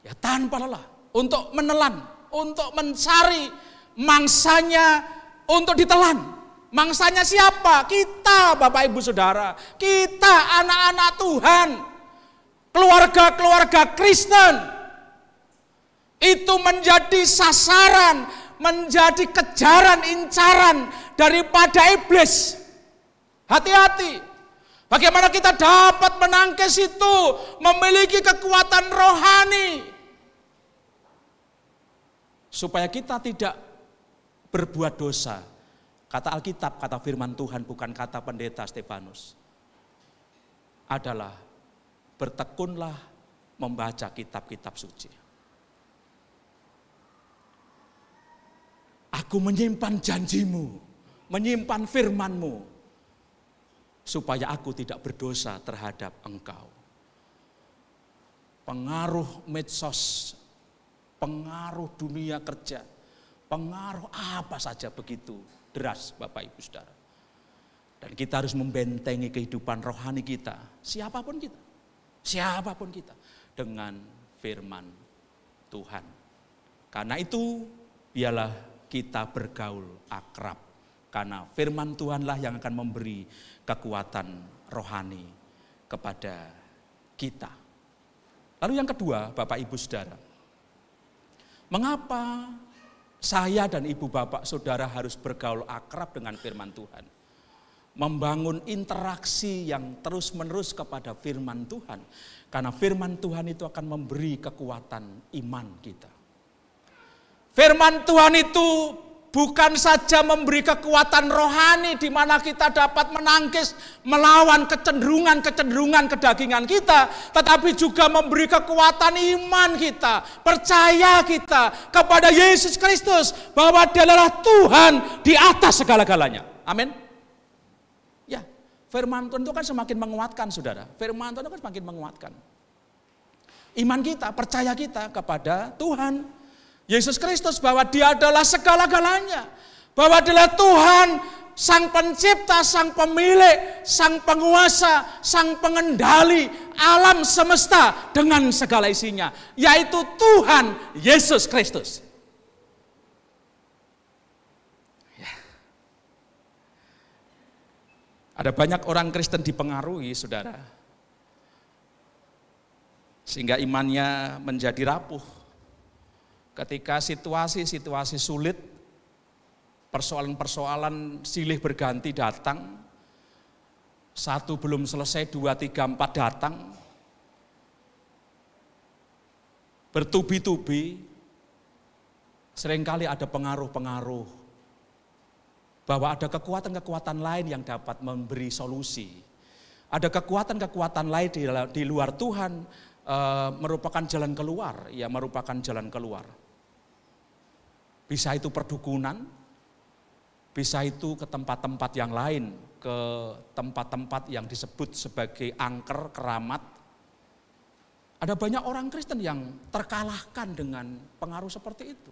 Ya tanpa lelah. Untuk menelan, untuk mencari mangsanya untuk ditelan. Mangsanya siapa? Kita Bapak Ibu Saudara. Kita anak-anak Tuhan. Keluarga-keluarga Kristen. Itu menjadi sasaran, menjadi kejaran, incaran daripada iblis. Hati-hati. Bagaimana kita dapat menangkis itu, memiliki kekuatan rohani, supaya kita tidak berbuat dosa. Kata Alkitab, kata firman Tuhan, bukan kata pendeta Stefanus, adalah bertekunlah membaca kitab-kitab suci. Aku menyimpan janjimu, menyimpan firmanmu, supaya aku tidak berdosa terhadap engkau. Pengaruh medsos, pengaruh dunia kerja, pengaruh apa saja begitu deras Bapak Ibu Saudara. Dan kita harus membentengi kehidupan rohani kita, siapapun kita, dengan firman Tuhan. Karena itu biarlah kita bergaul akrab, karena firman Tuhanlah yang akan memberi kekuatan rohani kepada kita. Lalu yang kedua, Bapak Ibu Saudara, mengapa saya dan ibu bapak saudara harus bergaul akrab dengan firman Tuhan? Membangun interaksi yang terus-menerus kepada firman Tuhan. Karena firman Tuhan itu akan memberi kekuatan iman kita. Firman Tuhan itu bukan saja memberi kekuatan rohani di mana kita dapat menangkis melawan kecenderungan kedagingan kita, tetapi juga memberi kekuatan iman kita, percaya kita kepada Yesus Kristus bahwa Dia adalah Tuhan di atas segala-galanya. Amin. Ya, firman Tuhan itu kan semakin menguatkan, Saudara. Firman Tuhan itu kan semakin menguatkan iman kita, percaya kita kepada Tuhan Yesus Kristus, bahwa Dia adalah segala-galanya, bahwa Dia adalah Tuhan, Sang Pencipta, Sang Pemilik, Sang Penguasa, Sang Pengendali alam semesta dengan segala isinya, yaitu Tuhan Yesus Kristus. Ya. Ada banyak orang Kristen dipengaruhi, Saudara, sehingga imannya menjadi rapuh. Ketika situasi-situasi sulit, persoalan-persoalan silih berganti datang, satu belum selesai, 2, 3, 4 datang, bertubi-tubi, seringkali ada pengaruh-pengaruh, bahwa ada kekuatan-kekuatan lain yang dapat memberi solusi. Ada kekuatan-kekuatan lain di luar Tuhan, merupakan jalan keluar, ya merupakan jalan keluar. Bisa itu perdukunan, bisa itu ke tempat-tempat yang lain, ke tempat-tempat yang disebut sebagai angker, keramat. Ada banyak orang Kristen yang terkalahkan dengan pengaruh seperti itu.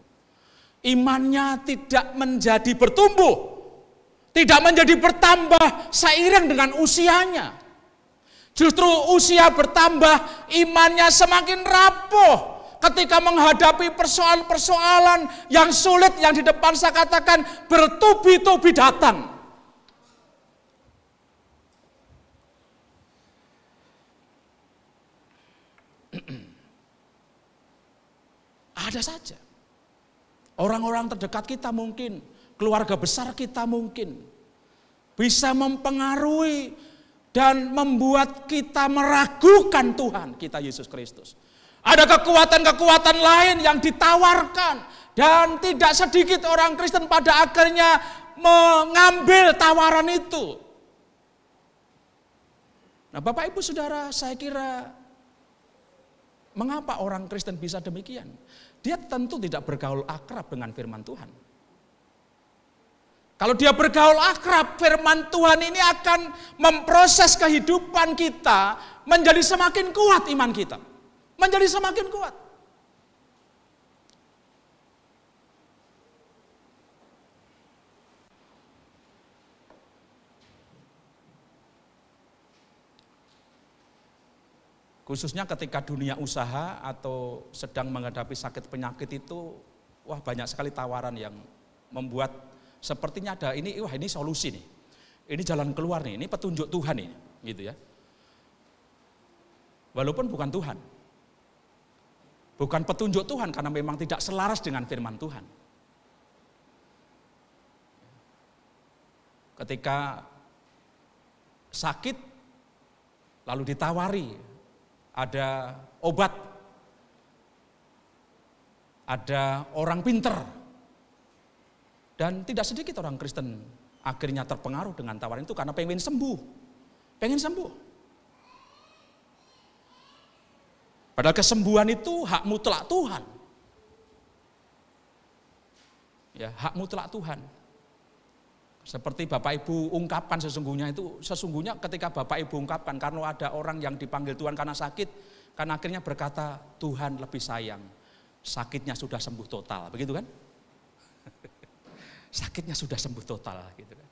Imannya tidak menjadi bertumbuh, tidak menjadi bertambah seiring dengan usianya. Justru usia bertambah, imannya semakin rapuh. Ketika menghadapi persoalan-persoalan yang sulit yang di depan saya katakan bertubi-tubi datang. Ada saja. Orang-orang terdekat kita mungkin, keluarga besar kita mungkin bisa mempengaruhi dan membuat kita meragukan Tuhan kita Yesus Kristus. Ada kekuatan-kekuatan lain yang ditawarkan dan tidak sedikit orang Kristen pada akhirnya mengambil tawaran itu. Nah, Bapak Ibu Saudara, saya kira mengapa orang Kristen bisa demikian? Dia tentu tidak bergaul akrab dengan firman Tuhan. Kalau dia bergaul akrab, firman Tuhan ini akan memproses kehidupan kita menjadi semakin kuat iman kita. Menjadi semakin kuat. Khususnya ketika dunia usaha atau sedang menghadapi sakit penyakit itu, wah banyak sekali tawaran yang membuat sepertinya ada ini, wah ini solusi nih. Ini jalan keluar nih, ini petunjuk Tuhan nih, gitu ya. Walaupun bukan Tuhan. Bukan petunjuk Tuhan karena memang tidak selaras dengan firman Tuhan. Ketika sakit, lalu ditawari ada obat, ada orang pinter, dan tidak sedikit orang Kristen akhirnya terpengaruh dengan tawaran itu karena pengen sembuh, pengen sembuh. Padahal kesembuhan itu hak mutlak Tuhan. Ya, hak mutlak Tuhan. Seperti Bapak Ibu ungkapkan sesungguhnya ketika Bapak Ibu ungkapkan karena ada orang yang dipanggil Tuhan karena sakit, kan akhirnya berkata Tuhan lebih sayang, sakitnya sudah sembuh total, begitu kan? Sakitnya sudah sembuh total, gitu kan?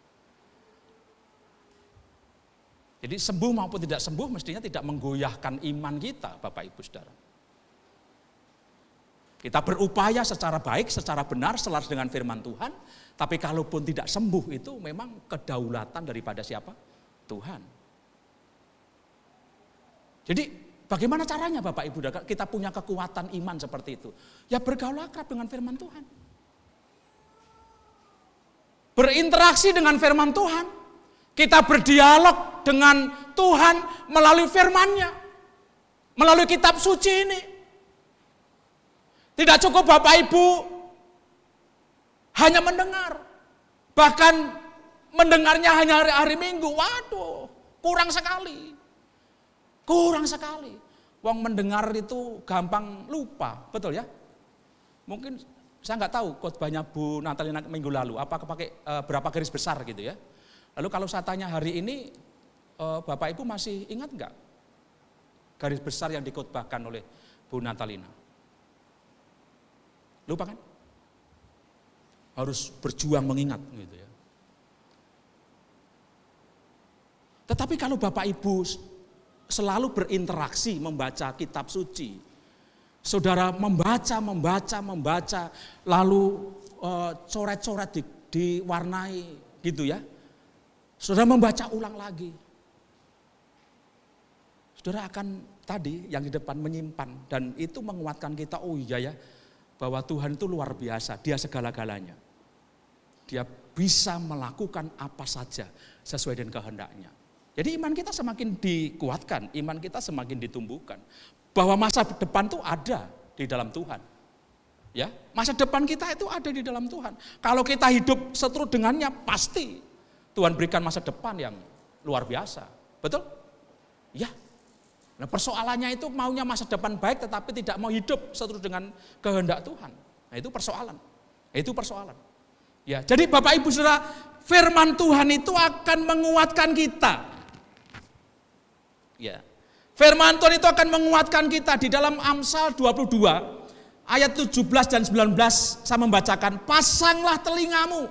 Jadi sembuh maupun tidak sembuh mestinya tidak menggoyahkan iman kita, Bapak Ibu Saudara. Kita berupaya secara baik, secara benar, selaras dengan firman Tuhan. Tapi kalaupun tidak sembuh itu memang kedaulatan daripada siapa? Tuhan. Jadi bagaimana caranya Bapak Ibu Saudara kita punya kekuatan iman seperti itu? Ya bergaul akrab dengan firman Tuhan. Berinteraksi dengan firman Tuhan. Kita berdialog dengan Tuhan melalui firman-Nya. Melalui kitab suci ini. Tidak cukup Bapak Ibu hanya mendengar. Bahkan mendengarnya hanya hari Minggu. Waduh, kurang sekali. Kurang sekali. Wong mendengar itu gampang lupa, betul ya? Mungkin saya nggak tahu khotbahnya Bu Natalina minggu lalu, apakah pakai berapa garis besar gitu ya. Lalu kalau saya tanya hari ini, Bapak Ibu masih ingat nggak garis besar yang dikhotbahkan oleh Bu Natalina? Lupa kan? Harus berjuang mengingat gitu ya. Tetapi kalau Bapak Ibu selalu berinteraksi membaca kitab suci, saudara membaca, lalu coret-coret diwarnai gitu ya. Saudara membaca ulang lagi. Saudara akan tadi yang di depan menyimpan dan itu menguatkan kita, oh iya ya, bahwa Tuhan itu luar biasa, Dia segala-galanya. Dia bisa melakukan apa saja sesuai dengan kehendaknya. Jadi iman kita semakin dikuatkan, iman kita semakin ditumbuhkan. Bahwa masa depan itu ada di dalam Tuhan. Ya, masa depan kita itu ada di dalam Tuhan. Kalau kita hidup seturut dengannya, pasti Tuhan berikan masa depan yang luar biasa. Betul? Ya. Nah, persoalannya itu maunya masa depan baik tetapi tidak mau hidup seturut dengan kehendak Tuhan. Nah, itu persoalan. Itu persoalan. Ya, jadi Bapak Ibu Saudara, firman Tuhan itu akan menguatkan kita. Ya. Firman Tuhan itu akan menguatkan kita di dalam Amsal 22 ayat 17 dan 19 saya membacakan, pasanglah telingamu.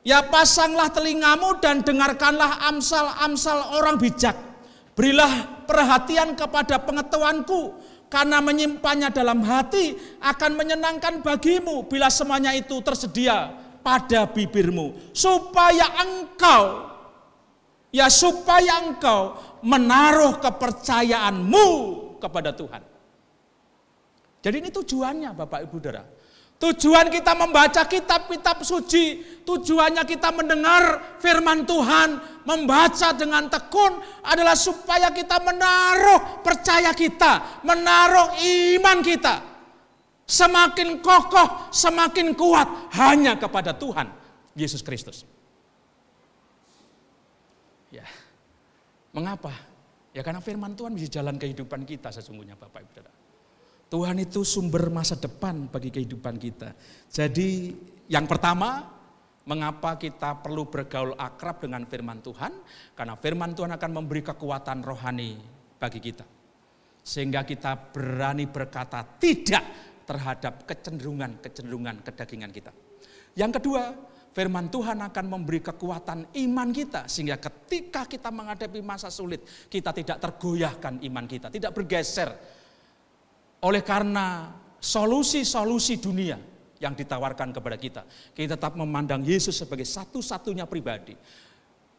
Ya, pasanglah telingamu dan dengarkanlah amsal-amsal orang bijak. Berilah perhatian kepada pengetahuanku, karena menyimpannya dalam hati akan menyenangkan bagimu bila semuanya itu tersedia pada bibirmu. Supaya engkau menaruh kepercayaanmu kepada Tuhan. Jadi ini tujuannya Bapak Ibu Saudara. Tujuan kita membaca kitab-kitab suci, tujuannya kita mendengar firman Tuhan, membaca dengan tekun adalah supaya kita menaruh percaya kita, menaruh iman kita. Semakin kokoh, semakin kuat hanya kepada Tuhan Yesus Kristus. Ya. Mengapa? Ya karena firman Tuhan bisa jalan kehidupan kita sesungguhnya Bapak Ibu Saudara. Tuhan itu sumber masa depan bagi kehidupan kita. Jadi yang pertama, mengapa kita perlu bergaul akrab dengan firman Tuhan? Karena firman Tuhan akan memberi kekuatan rohani bagi kita. Sehingga kita berani berkata tidak terhadap kecenderungan kedagingan kita. Yang kedua, firman Tuhan akan memberi kekuatan iman kita. Sehingga ketika kita menghadapi masa sulit, kita tidak tergoyahkan iman kita, tidak bergeser. Oleh karena solusi-solusi dunia yang ditawarkan kepada kita, kita tetap memandang Yesus sebagai satu-satunya pribadi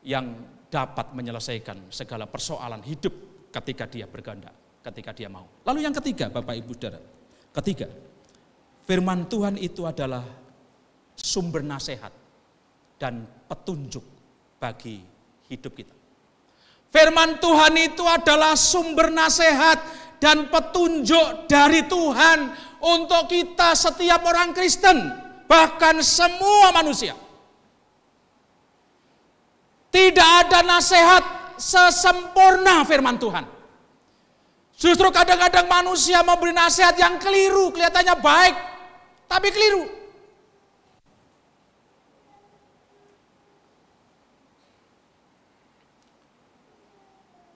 yang dapat menyelesaikan segala persoalan hidup ketika Dia berkehendak, ketika Dia mau. Lalu yang ketiga, Bapak Ibu Saudara, ketiga, firman Tuhan itu adalah sumber nasihat dan petunjuk bagi hidup kita. Firman Tuhan itu adalah sumber nasihat dan petunjuk dari Tuhan untuk kita setiap orang Kristen, bahkan semua manusia. Tidak ada nasihat sesempurna firman Tuhan. Justru kadang-kadang manusia memberi nasihat yang keliru, kelihatannya baik, tapi keliru.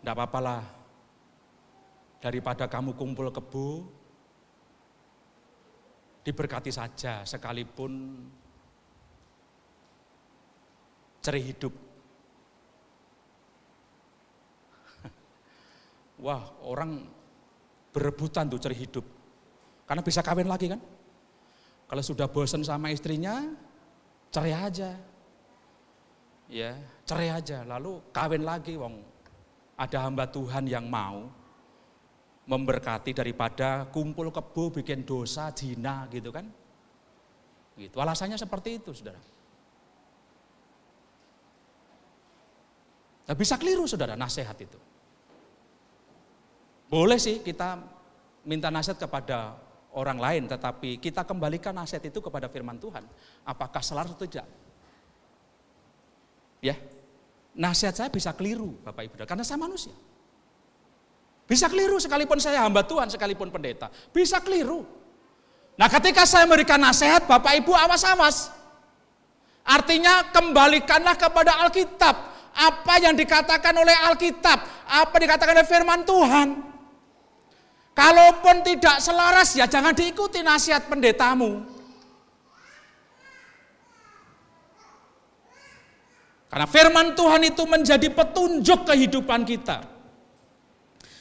Tidak apa-apalah, daripada kamu kumpul kebo, diberkati saja sekalipun ceri hidup. Wah, orang berebutan tuh cari hidup. Karena bisa kawin lagi kan. Kalau sudah bosan sama istrinya, cerai aja. Ya, cerai aja, lalu kawin lagi. Wong, ada hamba Tuhan yang mau memberkati daripada kumpul kebo bikin dosa, zina gitu kan. Gitu. Alasannya seperti itu, saudara. Nah, bisa keliru, saudara, nasihat itu. Boleh sih kita minta nasihat kepada orang lain, tetapi kita kembalikan nasihat itu kepada firman Tuhan. Apakah selaras atau tidak? Ya, nasihat saya bisa keliru, Bapak Ibu, karena saya manusia. Bisa keliru sekalipun saya hamba Tuhan, sekalipun pendeta. Bisa keliru. Nah, ketika saya memberikan nasihat, Bapak Ibu awas-awas. Artinya kembalikanlah kepada Alkitab. Apa yang dikatakan oleh Alkitab, apa dikatakan oleh firman Tuhan. Kalaupun tidak selaras, ya jangan diikuti nasihat pendetamu. Karena firman Tuhan itu menjadi petunjuk kehidupan kita.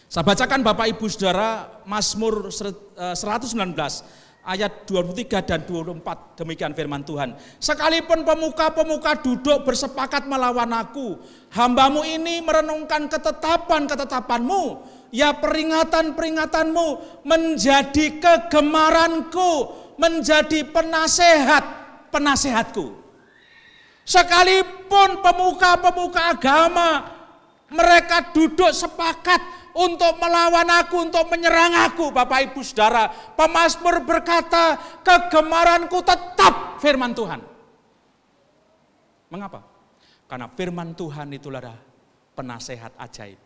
Saya bacakan Bapak Ibu Saudara Mazmur 119 ayat 23 dan 24, demikian firman Tuhan. Sekalipun pemuka-pemuka duduk bersepakat melawan aku, hambamu ini merenungkan ketetapan-ketetapanmu, ya peringatan-peringatanmu menjadi kegemaranku, menjadi penasehatku. Sekalipun pemuka-pemuka agama, mereka duduk sepakat untuk melawan aku, untuk menyerang aku, Bapak Ibu Saudara, pemazmur berkata, kegemaranku tetap firman Tuhan. Mengapa? Karena firman Tuhan itulah penasehat ajaib,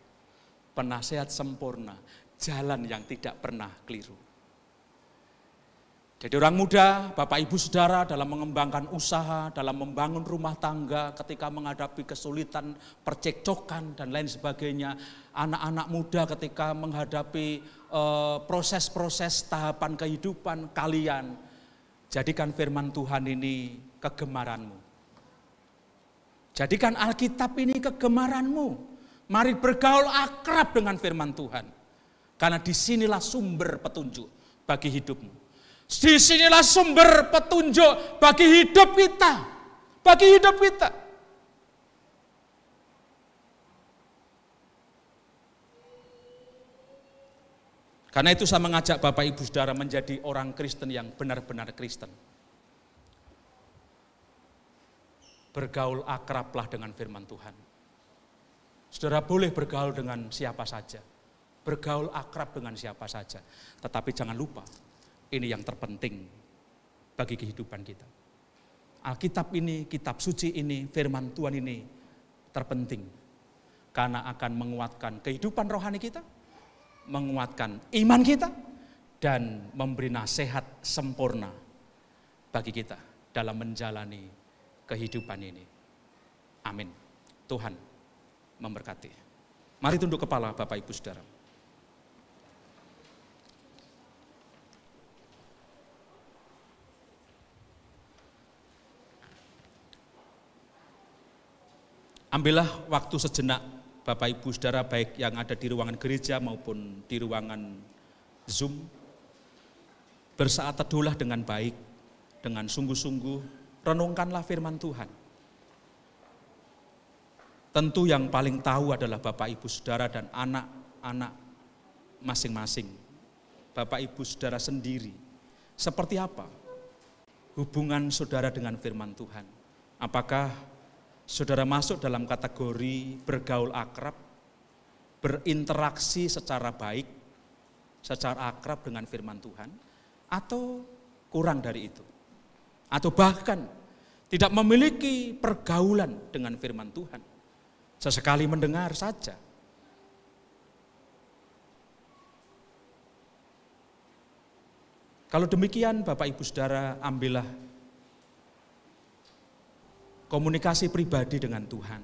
penasehat sempurna, jalan yang tidak pernah keliru. Jadi orang muda, Bapak Ibu Saudara, dalam mengembangkan usaha, dalam membangun rumah tangga, ketika menghadapi kesulitan, percekcokan dan lain sebagainya, anak-anak muda ketika menghadapi proses-proses tahapan kehidupan kalian, jadikan firman Tuhan ini kegemaranmu. Jadikan Alkitab ini kegemaranmu. Mari bergaul akrab dengan firman Tuhan. Karena disinilah sumber petunjuk bagi hidupmu. Disinilah sumber petunjuk bagi hidup kita. Bagi hidup kita. Karena itu saya mengajak Bapak Ibu Saudara menjadi orang Kristen yang benar-benar Kristen. Bergaul akrablah dengan firman Tuhan. Saudara boleh bergaul dengan siapa saja. Bergaul akrab dengan siapa saja. Tetapi jangan lupa, ini yang terpenting bagi kehidupan kita. Alkitab ini, kitab suci ini, firman Tuhan ini terpenting. Karena akan menguatkan kehidupan rohani kita, menguatkan iman kita, dan memberi nasihat sempurna bagi kita dalam menjalani kehidupan ini. Amin. Tuhan memberkati. Mari tunduk kepala Bapak Ibu Saudara. Ambillah waktu sejenak Bapak Ibu Saudara, baik yang ada di ruangan gereja maupun di ruangan Zoom. Bersaat teduhlah dengan baik, dengan sungguh-sungguh, renungkanlah firman Tuhan. Tentu yang paling tahu adalah Bapak Ibu Saudara dan anak-anak masing-masing. Bapak Ibu Saudara sendiri, seperti apa hubungan saudara dengan firman Tuhan? Apakah saudara masuk dalam kategori bergaul akrab berinteraksi secara baik, secara akrab dengan firman Tuhan, atau kurang dari itu, atau bahkan tidak memiliki pergaulan dengan firman Tuhan, sesekali mendengar saja. Kalau demikian Bapak Ibu Saudara, ambillah komunikasi pribadi dengan Tuhan.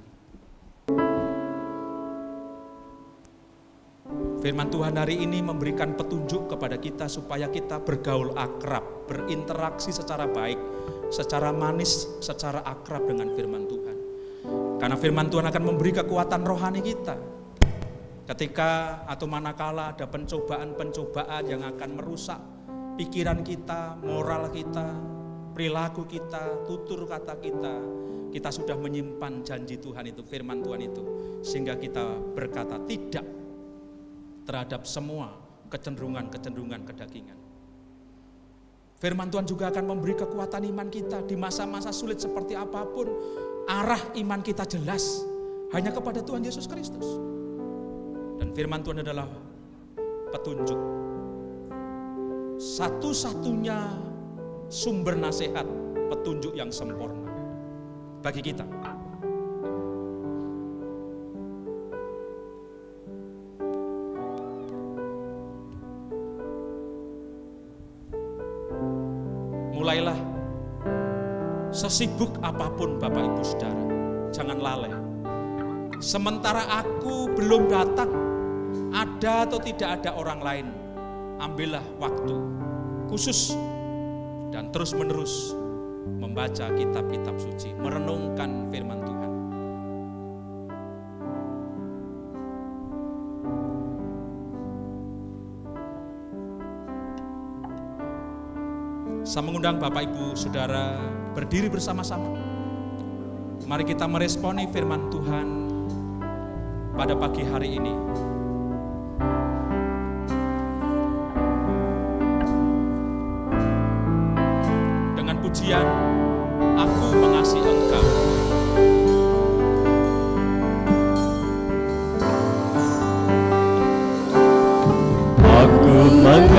Firman Tuhan hari ini memberikan petunjuk kepada kita supaya kita bergaul akrab, berinteraksi secara baik, secara manis, secara akrab dengan firman Tuhan. Karena firman Tuhan akan memberi kekuatan rohani kita. Ketika atau manakala ada pencobaan-pencobaan yang akan merusak pikiran kita, moral kita, perilaku kita, tutur kata kita sudah menyimpan janji Tuhan itu, firman Tuhan itu, sehingga kita berkata tidak terhadap semua kecenderungan-kecenderungan kedagingan. Firman Tuhan juga akan memberi kekuatan iman kita di masa-masa sulit seperti apapun. Arah iman kita jelas hanya kepada Tuhan Yesus Kristus. Dan firman Tuhan adalah petunjuk. Satu-satunya sumber nasihat, petunjuk yang sempurna bagi kita. Mulailah, sesibuk apapun Bapak Ibu Saudara, jangan lalai. Sementara aku belum datang, ada atau tidak ada orang lain, ambillah waktu khusus dan terus menerus membaca kitab-kitab suci, merenungkan firman Tuhan. Saya mengundang Bapak Ibu Saudara berdiri bersama-sama. Mari kita meresponi firman Tuhan pada pagi hari ini. Dengan pujian, aku mengasihi Engkau. Aku mengasihi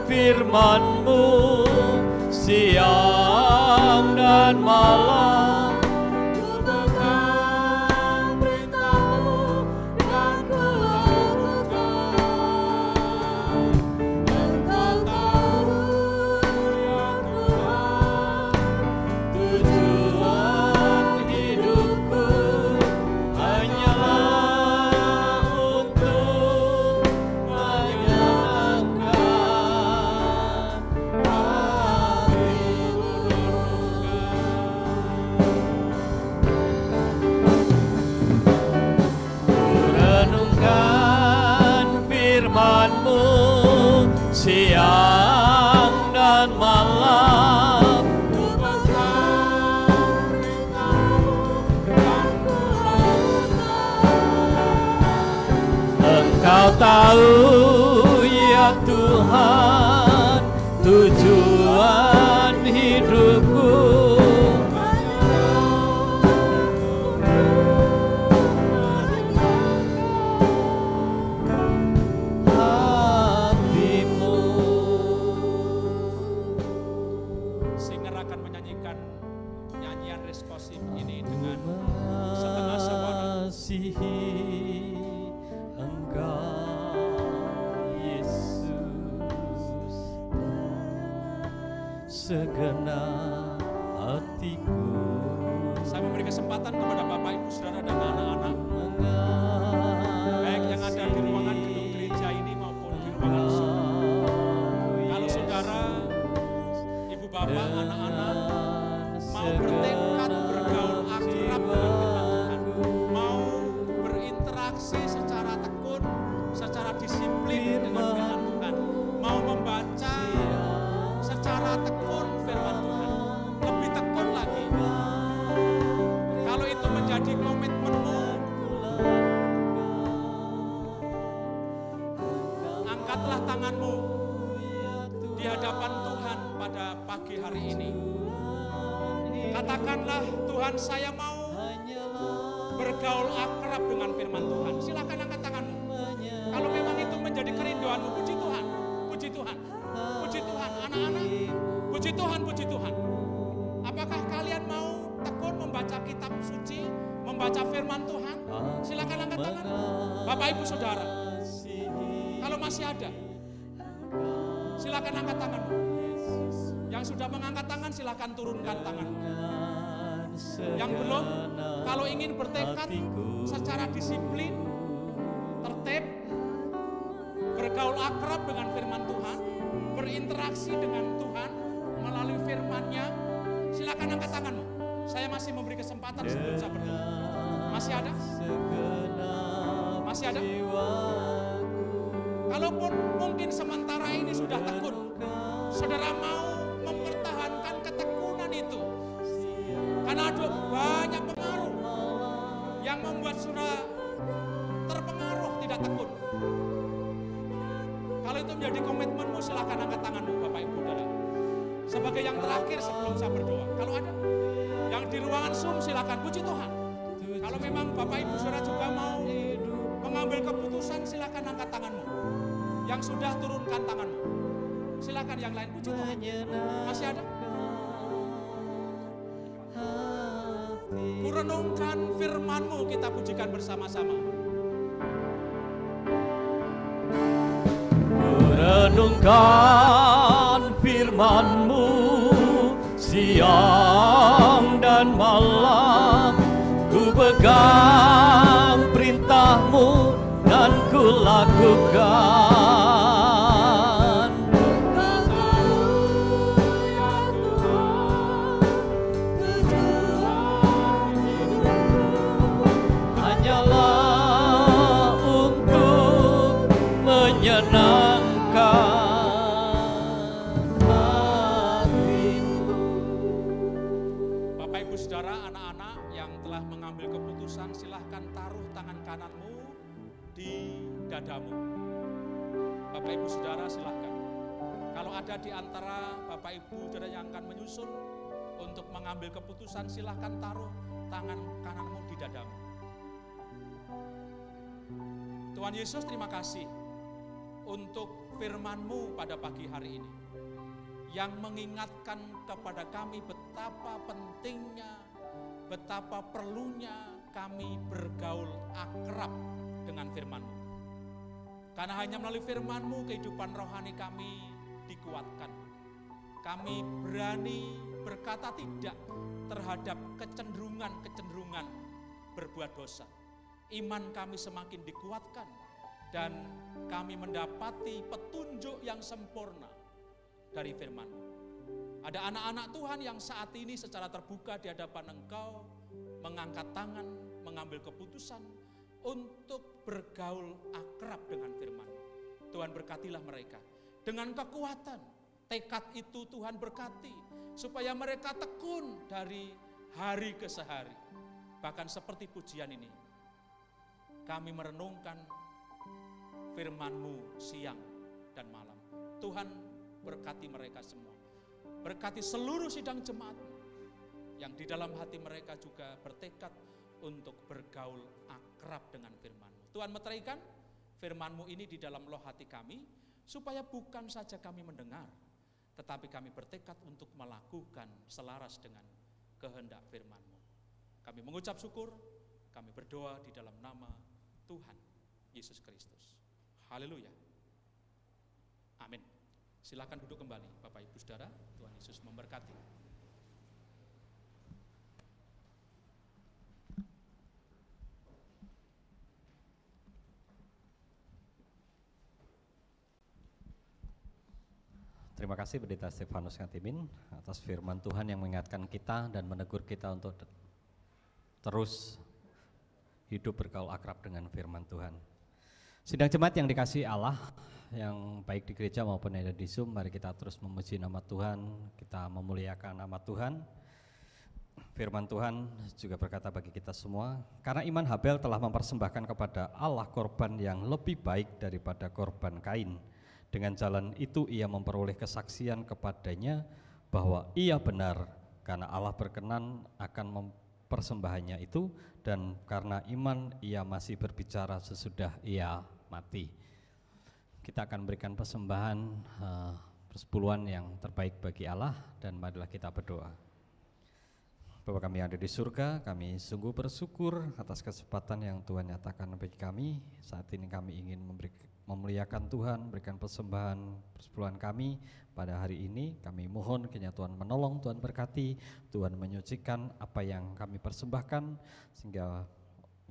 firman-Mu siang dan malam, ku pegang perintah-Mu dan ku lakukan. Engkau tahu ya Tuhan, tujuan hidupku hanyalah untuk menyenangkan firman-Mu siang dan malam, ku pegang perintah-Mu dan ku lakukan. Engkau tahu ya Tuhan, tujuan hidupku ini dengan setengah suara. Engkau Yesus, segenap hatiku. Saya memberi kesempatan kepada Bapak Ibu Saudara dan anak-anak, baik yang ada di ruangan gedung gereja ini maupun di ruangan Zoom. Kalau saudara, ibu bapak, anak-anak mau bertekad tanganmu di hadapan Tuhan pada pagi hari ini. Katakanlah, Tuhan, saya mau bergaul akrab dengan firman Tuhan. Silakan angkat tanganmu. Kalau memang itu menjadi kerinduanmu, puji Tuhan, puji Tuhan, puji Tuhan. Anak-anak, puji Tuhan, puji Tuhan. Apakah kalian mau tekun membaca kitab suci, membaca firman Tuhan? Silakan angkat tangan. Bapak Ibu Saudara, kalau masih ada, silakan angkat tanganmu. Yang sudah mengangkat tangan, silakan turunkan tanganmu. Yang belum, kalau ingin bertekad secara disiplin, tertib, bergaul akrab dengan firman Tuhan, berinteraksi dengan Tuhan melalui firman-Nya, silakan angkat tanganmu. Saya masih memberi kesempatan sebelum saya berdoa. Masih ada? Masih ada? Kalaupun mungkin sementara ini sudah tekun, saudara mau mempertahankan ketekunan itu, karena ada banyak pengaruh yang membuat saudara terpengaruh tidak tekun. Kalau itu menjadi komitmenmu, silakan angkat tanganmu, Bapak Ibu Saudara. Sebagai yang terakhir sebelum saya berdoa, kalau ada yang di ruangan Zoom, silakan, puji Tuhan. Kalau memang Bapak Ibu Saudara juga mau mengambil keputusan, silakan angkat tanganmu. Yang sudah, turunkan tanganmu. Silakan yang lain, puji Tuhan. Masih ada? Kurenungkan firman-Mu, kita pujikan bersama-sama. Kurenungkan firman-Mu siang dan malam, ku pegang perintah-Mu dan ku lakukan. Hanyalah untuk menyenangkan hatimu. Bapak Ibu Saudara, anak-anak yang telah mengambil keputusan, silahkan taruh tangan kananmu di dadamu. Bapak Ibu Saudara, silahkan. Kalau ada di antara Bapak Ibu Saudara yang akan menyusul untuk mengambil keputusan, silahkan taruh tangan kananmu di dadamu. Tuhan Yesus, terima kasih untuk firman-Mu pada pagi hari ini, yang mengingatkan kepada kami betapa pentingnya, betapa perlunya kami bergaul akrab dengan firman-Mu. Karena hanya melalui firman-Mu kehidupan rohani kami dikuatkan. Kami berani berkata tidak terhadap kecenderungan-kecenderungan berbuat dosa. Iman kami semakin dikuatkan dan kami mendapati petunjuk yang sempurna dari firman-Mu. Ada anak-anak Tuhan yang saat ini secara terbuka di hadapan Engkau mengangkat tangan, mengambil keputusan untuk bergaul akrab dengan firman-Mu. Tuhan, berkatilah mereka dengan kekuatan. Tekad itu Tuhan berkati supaya mereka tekun dari hari ke hari. Bahkan seperti pujian ini, kami merenungkan firman-Mu siang dan malam. Tuhan, berkati mereka semua. Berkati seluruh sidang jemaat yang di dalam hati mereka juga bertekad untuk bergaul akrab dengan firman-Mu. Tuhan, meteraikan firman-Mu ini di dalam loh hati kami, supaya bukan saja kami mendengar, tetapi kami bertekad untuk melakukan selaras dengan kehendak firman-Mu. Kami mengucap syukur, kami berdoa di dalam nama Tuhan Yesus Kristus. Haleluya. Amin. Silakan duduk kembali Bapak Ibu Saudara. Tuhan Yesus memberkati. Terima kasih Pendeta Stefanus Ngatimin atas firman Tuhan yang mengingatkan kita dan menegur kita untuk terus hidup bergaul akrab dengan firman Tuhan. Sidang jemaat yang dikasihi Allah, yang baik di gereja maupun yang ada di Zoom, mari kita terus memuji nama Tuhan, kita memuliakan nama Tuhan. Firman Tuhan juga berkata bagi kita semua, karena iman Habel telah mempersembahkan kepada Allah korban yang lebih baik daripada korban Kain, Dengan jalan itu ia memperoleh kesaksian kepadanya bahwa ia benar, karena Allah berkenan akan persembahannya itu, dan karena iman ia masih berbicara sesudah ia mati. Kita akan berikan persembahan persepuluhan yang terbaik bagi Allah, dan marilah kita berdoa. Bapa kami yang ada di surga, kami sungguh bersyukur atas kesempatan yang Tuhan nyatakan bagi kami. Saat ini kami ingin memuliakan Tuhan, berikan persembahan persepuluhan kami pada hari ini. Kami mohon kiranya Tuhan menolong, Tuhan berkati, Tuhan menyucikan apa yang kami persembahkan, sehingga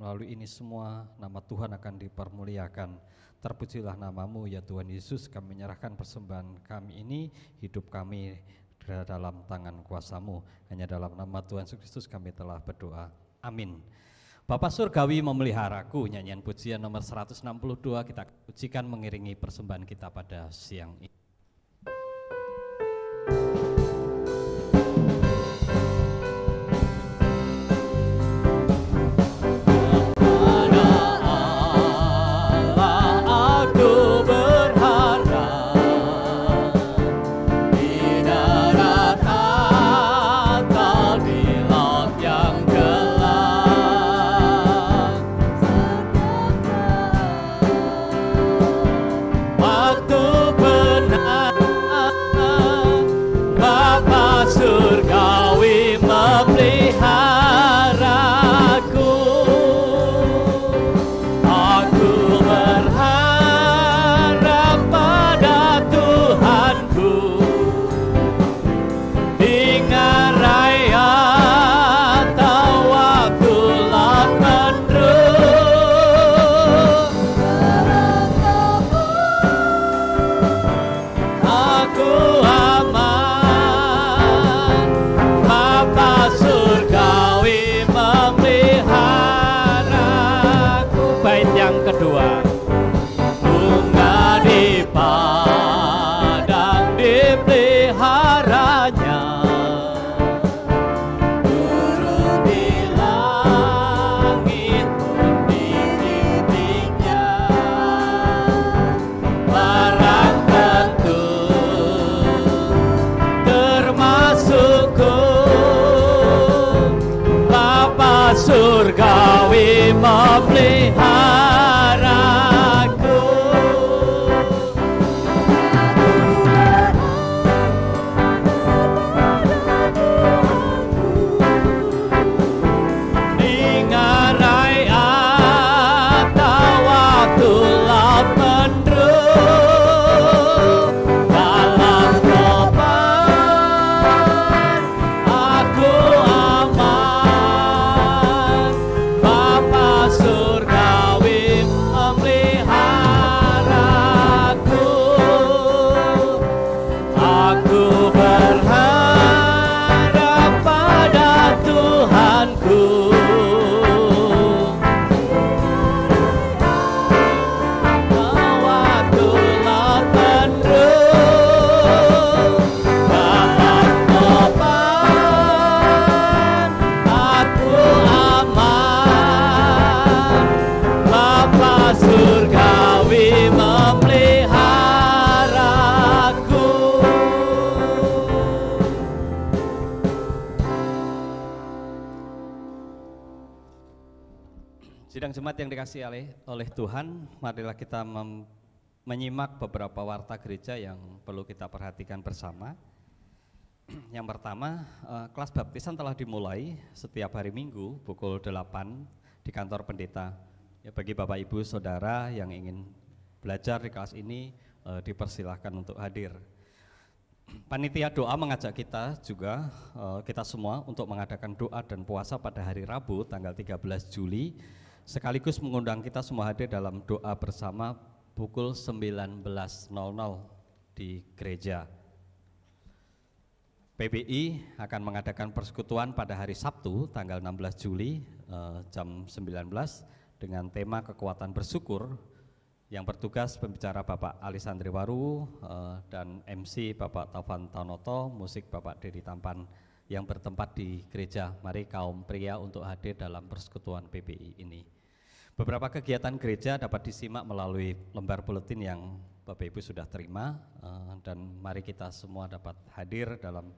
melalui ini semua nama Tuhan akan dipermuliakan. Terpujilah namamu ya Tuhan Yesus. Kami menyerahkan persembahan kami ini, hidup kami dalam tangan kuasa-Mu. Hanya dalam nama Tuhan Yesus Kristus kami telah berdoa. Amin. Bapa surgawi memeliharaku, nyanyian pujian nomor 162 kita pujikan mengiringi persembahan kita pada siang ini. Surgawi memeliharaku. Ningarai atau waktu lap mendung dalam topan aku aman. Surgawi memeliharaku, aku berharap pada Tuhanku. Waktu lap mendung dalam topan aku aman. Bapa surgawi memeliharaku. Sidang jemaat yang dikasihi oleh Tuhan, marilah kita menyimak beberapa warta gereja yang perlu kita perhatikan bersama. Yang pertama, kelas baptisan telah dimulai setiap hari Minggu pukul 8 di kantor pendeta. Ya, bagi Bapak Ibu Saudara yang ingin belajar di kelas ini, dipersilahkan untuk hadir. Panitia doa mengajak kita juga, kita semua untuk mengadakan doa dan puasa pada hari Rabu tanggal 13 Juli, sekaligus mengundang kita semua hadir dalam doa bersama pukul 19.00 di gereja. PBI akan mengadakan persekutuan pada hari Sabtu tanggal 16 Juli jam 19 dengan tema kekuatan bersyukur. Yang bertugas pembicara Bapak Alisandri Waru dan MC Bapak Taufan Tanoto, musik Bapak Dedi Tampan yang bertempat di gereja. Mari kaum pria untuk hadir dalam persekutuan PBI ini. Beberapa kegiatan gereja dapat disimak melalui lembar buletin yang Bapak Ibu sudah terima, dan mari kita semua dapat hadir dalam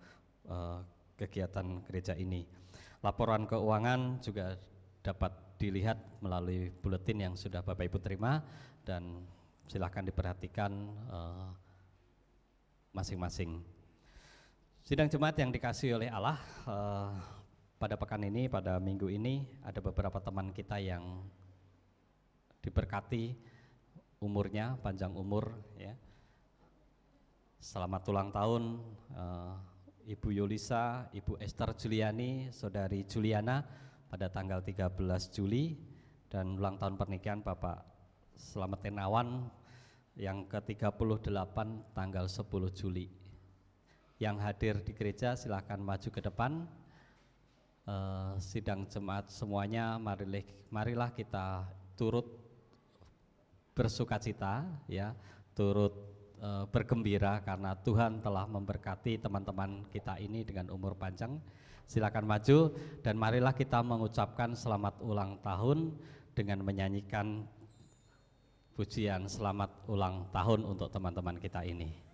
kegiatan gereja ini. Laporan keuangan juga dapat dilihat melalui buletin yang sudah Bapak Ibu terima, dan silakan diperhatikan masing-masing. Sidang jemaat yang dikasihi oleh Allah, pada pekan ini, pada minggu ini ada beberapa teman kita yang diberkati umurnya, panjang umur ya. Selamat ulang tahun Ibu Yulisa, Ibu Esther Juliani, Saudari Juliana pada tanggal 13 Juli, dan ulang tahun pernikahan Bapak Slamet Tenawan yang ke-38 tanggal 10 Juli. Yang hadir di gereja silakan maju ke depan. Sidang jemaat semuanya, marilah kita turut bersukacita ya, turut bergembira karena Tuhan telah memberkati teman-teman kita ini dengan umur panjang. Silakan maju dan marilah kita mengucapkan selamat ulang tahun dengan menyanyikan pujian selamat ulang tahun untuk teman-teman kita ini.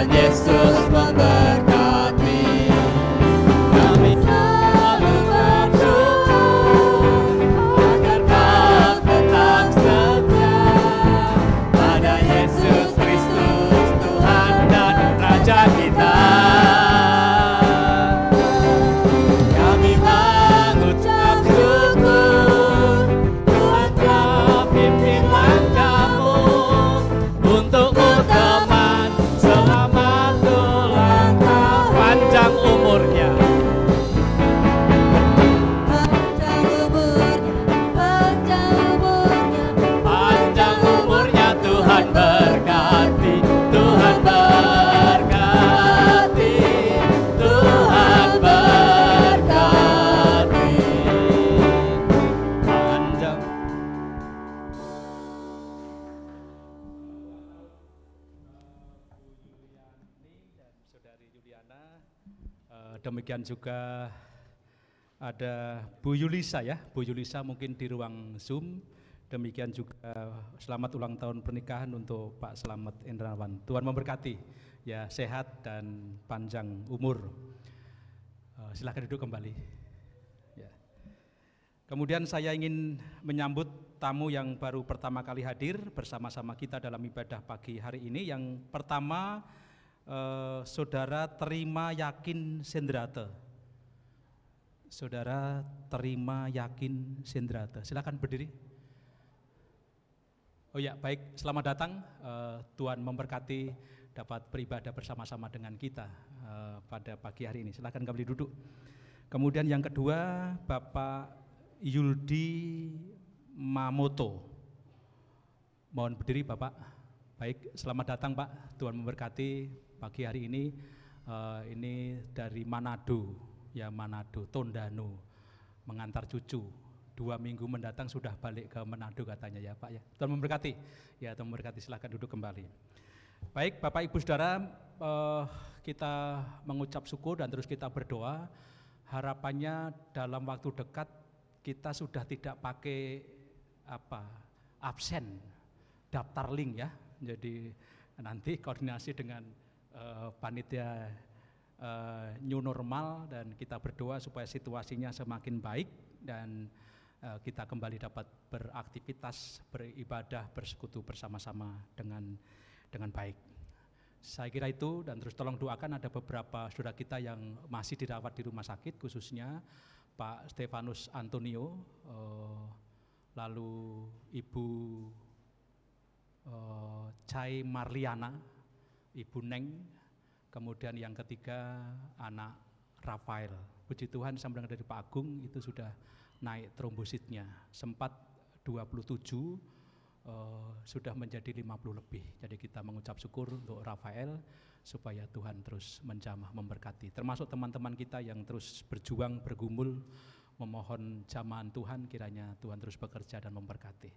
Yesus memberkati, kami selalu bersyukur agar Kau tetap setia pada Yesus Kristus Tuhan dan Raja kita. Kami mengucap syukur, Tuhan Kau pimpin langkahmu untuk teman. Selamat ulang tahun, panjang umurnya, Panjang umurnya, Tuhan berkati, Tuhan berkati, Tuhan berkati, panjang. Saudari Juliana, demikian juga ada Bu Yulisa ya, Bu Yulisa mungkin di ruang Zoom. Demikian juga selamat ulang tahun pernikahan untuk Pak Slamet Indrawan. Tuhan memberkati, ya sehat dan panjang umur. Silakan duduk kembali. Ya. Kemudian saya ingin menyambut tamu yang baru pertama kali hadir bersama-sama kita dalam ibadah pagi hari ini. Yang pertama, Saudara Terima Yakin Sendrata. Saudara Terima Yakin Sendrata. Silakan berdiri. Oh ya, baik, selamat datang. Tuhan memberkati dapat beribadah bersama-sama dengan kita pada pagi hari ini. Silakan kembali duduk. Kemudian yang kedua, Bapak Yuldi Mamoto. Mohon berdiri Bapak. Baik, selamat datang Pak. Tuhan memberkati pagi hari ini. Ini dari Manado, ya Manado, Tondano, mengantar cucu. 2 minggu mendatang sudah balik ke Manado katanya ya Pak ya. Tuhan memberkati. Ya Tuhan memberkati, silakan duduk kembali. Baik Bapak Ibu Saudara, kita mengucap syukur dan terus kita berdoa. Harapannya dalam waktu dekat kita sudah tidak pakai absen, daftar link ya. Jadi nanti koordinasi dengan panitia new normal dan kita berdoa supaya situasinya semakin baik dan kita kembali dapat beraktivitas, beribadah, bersekutu bersama-sama dengan baik. Saya kira itu, dan terus tolong doakan ada beberapa saudara kita yang masih dirawat di rumah sakit, khususnya Pak Stefanus Antonio, lalu Ibu Chai Marliana, Ibu Neng, kemudian yang ketiga anak Rafael. Puji Tuhan sambil dari Pak Agung itu sudah naik trombositnya, sempat 27 sudah menjadi 50 lebih. Jadi kita mengucap syukur untuk Rafael supaya Tuhan terus menjamah memberkati. Termasuk teman-teman kita yang terus berjuang, bergumul memohon jamahan Tuhan, kiranya Tuhan terus bekerja dan memberkati.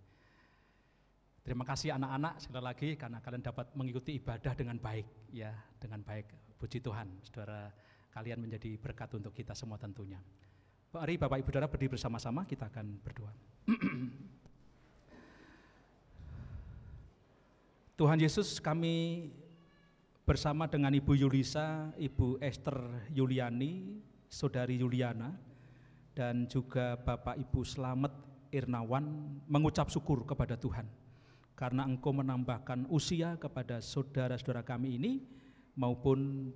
Terima kasih anak-anak sekali lagi karena kalian dapat mengikuti ibadah dengan baik, ya, dengan baik. Puji Tuhan, saudara, kalian menjadi berkat untuk kita semua tentunya. Mari Bapak Ibu Saudara berdiri bersama-sama, kita akan berdoa. Tuhan Yesus, kami bersama dengan Ibu Yulisa, Ibu Esther Yuliani, Saudari Yuliana, dan juga Bapak Ibu Slamet Irnawan mengucap syukur kepada Tuhan karena Engkau menambahkan usia kepada saudara-saudara kami ini maupun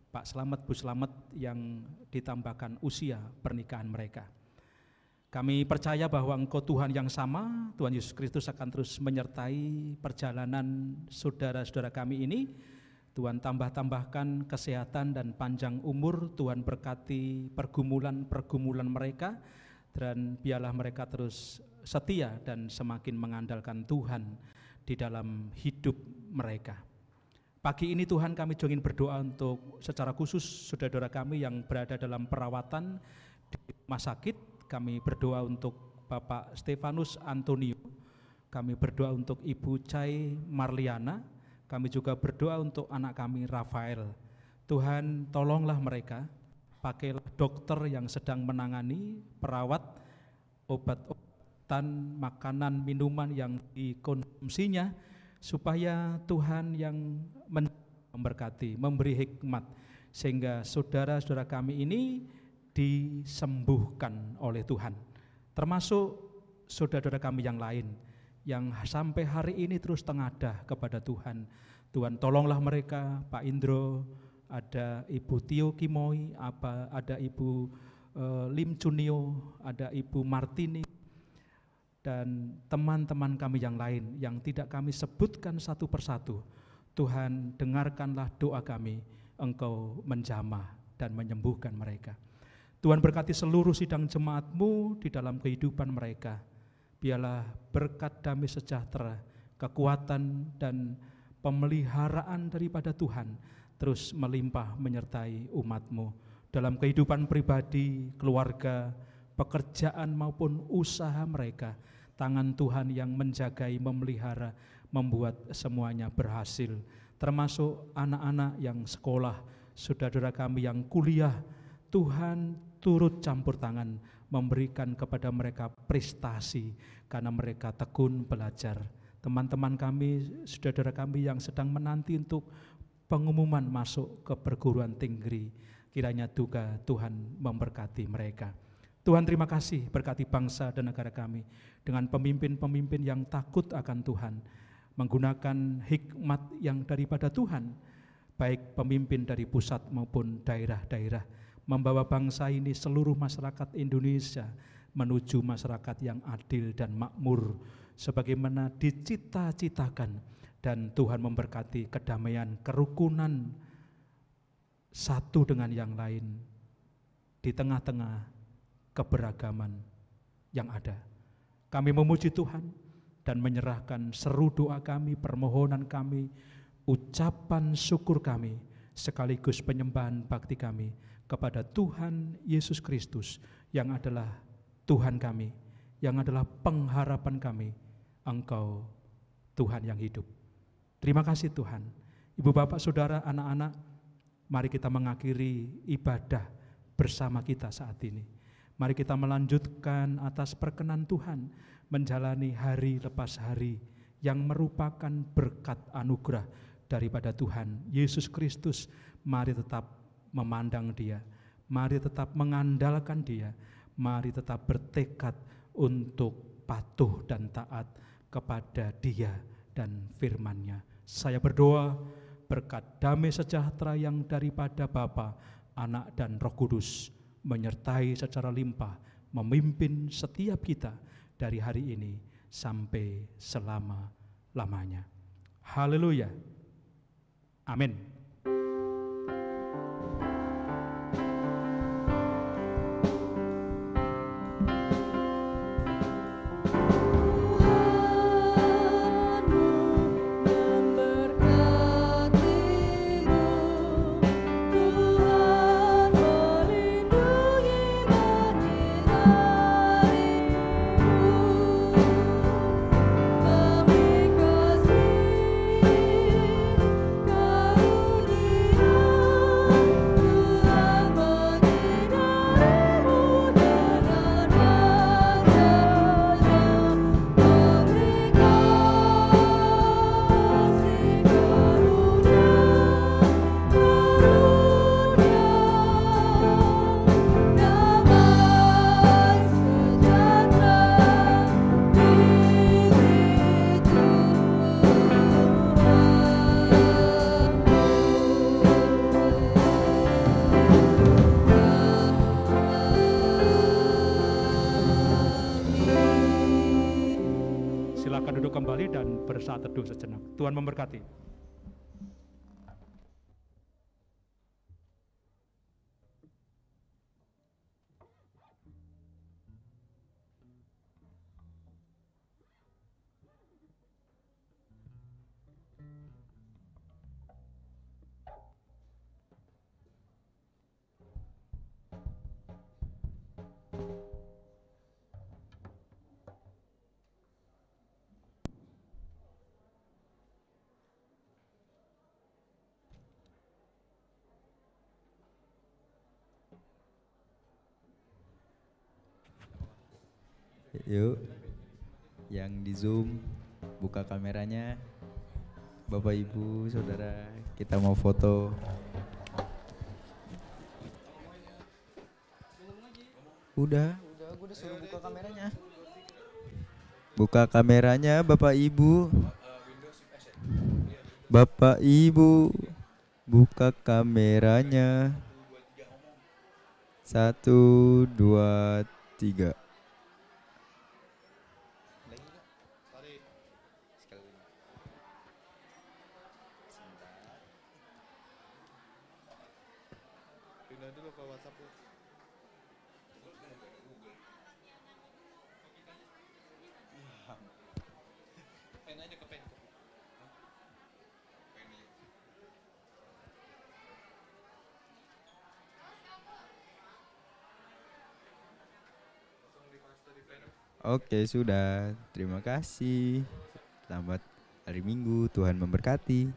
Pak Slamet, Bu Slamet yang ditambahkan usia pernikahan mereka. Kami percaya bahwa Engkau Tuhan yang sama, Tuhan Yesus Kristus akan terus menyertai perjalanan saudara-saudara kami ini. Tuhan tambahkan kesehatan dan panjang umur, Tuhan berkati pergumulan-pergumulan mereka, dan biarlah mereka terus setia dan semakin mengandalkan Tuhan di dalam hidup mereka. Pagi ini Tuhan kami ingin berdoa untuk secara khusus saudara-saudara kami yang berada dalam perawatan di rumah sakit. Kami berdoa untuk Bapak Stefanus Antonio, kami berdoa untuk Ibu Cai Marliana, kami juga berdoa untuk anak kami Rafael. Tuhan tolonglah mereka, pakailah dokter yang sedang menangani, perawat, obat-obatan, makanan, minuman yang dikonsumsinya, supaya Tuhan yang memberkati, memberi hikmat, sehingga saudara-saudara kami ini disembuhkan oleh Tuhan, termasuk saudara-saudara kami yang lain yang sampai hari ini terus tengadah kepada Tuhan. Tuhan tolonglah mereka, Pak Indro, ada Ibu Tio Kimoy, ada Ibu Lim Chunio, ada Ibu Martini, dan teman-teman kami yang lain yang tidak kami sebutkan satu persatu. Tuhan dengarkanlah doa kami, Engkau menjamah dan menyembuhkan mereka. Tuhan berkati seluruh sidang jemaat-Mu di dalam kehidupan mereka. Biarlah berkat damai sejahtera, kekuatan dan pemeliharaan daripada Tuhan terus melimpah menyertai umat-Mu dalam kehidupan pribadi, keluarga, pekerjaan maupun usaha mereka. Tangan Tuhan yang menjagai, memelihara, membuat semuanya berhasil, termasuk anak-anak yang sekolah, saudara-saudara kami yang kuliah. Tuhan turut campur tangan memberikan kepada mereka prestasi karena mereka tekun belajar. Teman-teman kami, saudara-saudara kami yang sedang menanti untuk pengumuman masuk ke perguruan tinggi, kiranya juga Tuhan memberkati mereka. Tuhan terima kasih, berkati bangsa dan negara kami dengan pemimpin-pemimpin yang takut akan Tuhan, menggunakan hikmat yang daripada Tuhan, baik pemimpin dari pusat maupun daerah-daerah, membawa bangsa ini, seluruh masyarakat Indonesia menuju masyarakat yang adil dan makmur sebagaimana dicita-citakan, dan Tuhan memberkati kedamaian, kerukunan satu dengan yang lain di tengah-tengah keberagaman yang ada. Kami memuji Tuhan dan menyerahkan seru doa kami, permohonan kami, ucapan syukur kami, sekaligus penyembahan bakti kami kepada Tuhan Yesus Kristus yang adalah Tuhan kami, yang adalah pengharapan kami. Engkau Tuhan yang hidup. Terima kasih Tuhan. Ibu bapak saudara anak-anak, mari kita mengakhiri ibadah bersama kita saat ini. Mari kita melanjutkan atas perkenan Tuhan menjalani hari lepas hari yang merupakan berkat anugerah daripada Tuhan Yesus Kristus. Mari tetap memandang Dia, mari tetap mengandalkan Dia, mari tetap bertekad untuk patuh dan taat kepada Dia dan firman-Nya. Saya berdoa berkat damai sejahtera yang daripada Bapa, Anak dan Roh Kudus menyertai secara limpah, memimpin setiap kita dari hari ini sampai selama-lamanya. Haleluya. Amin. Tuhan kembali dan bersaat teduh sejenak. Tuhan memberkati. Yuk, yang di Zoom buka kameranya. Bapak Ibu, Saudara, kita mau foto. Udah, gue udah suruh buka kameranya. Buka kameranya, Bapak Ibu. Bapak Ibu, buka kameranya. 1, 2, 3. Oke, sudah. Terima kasih. Selamat hari Minggu. Tuhan memberkati.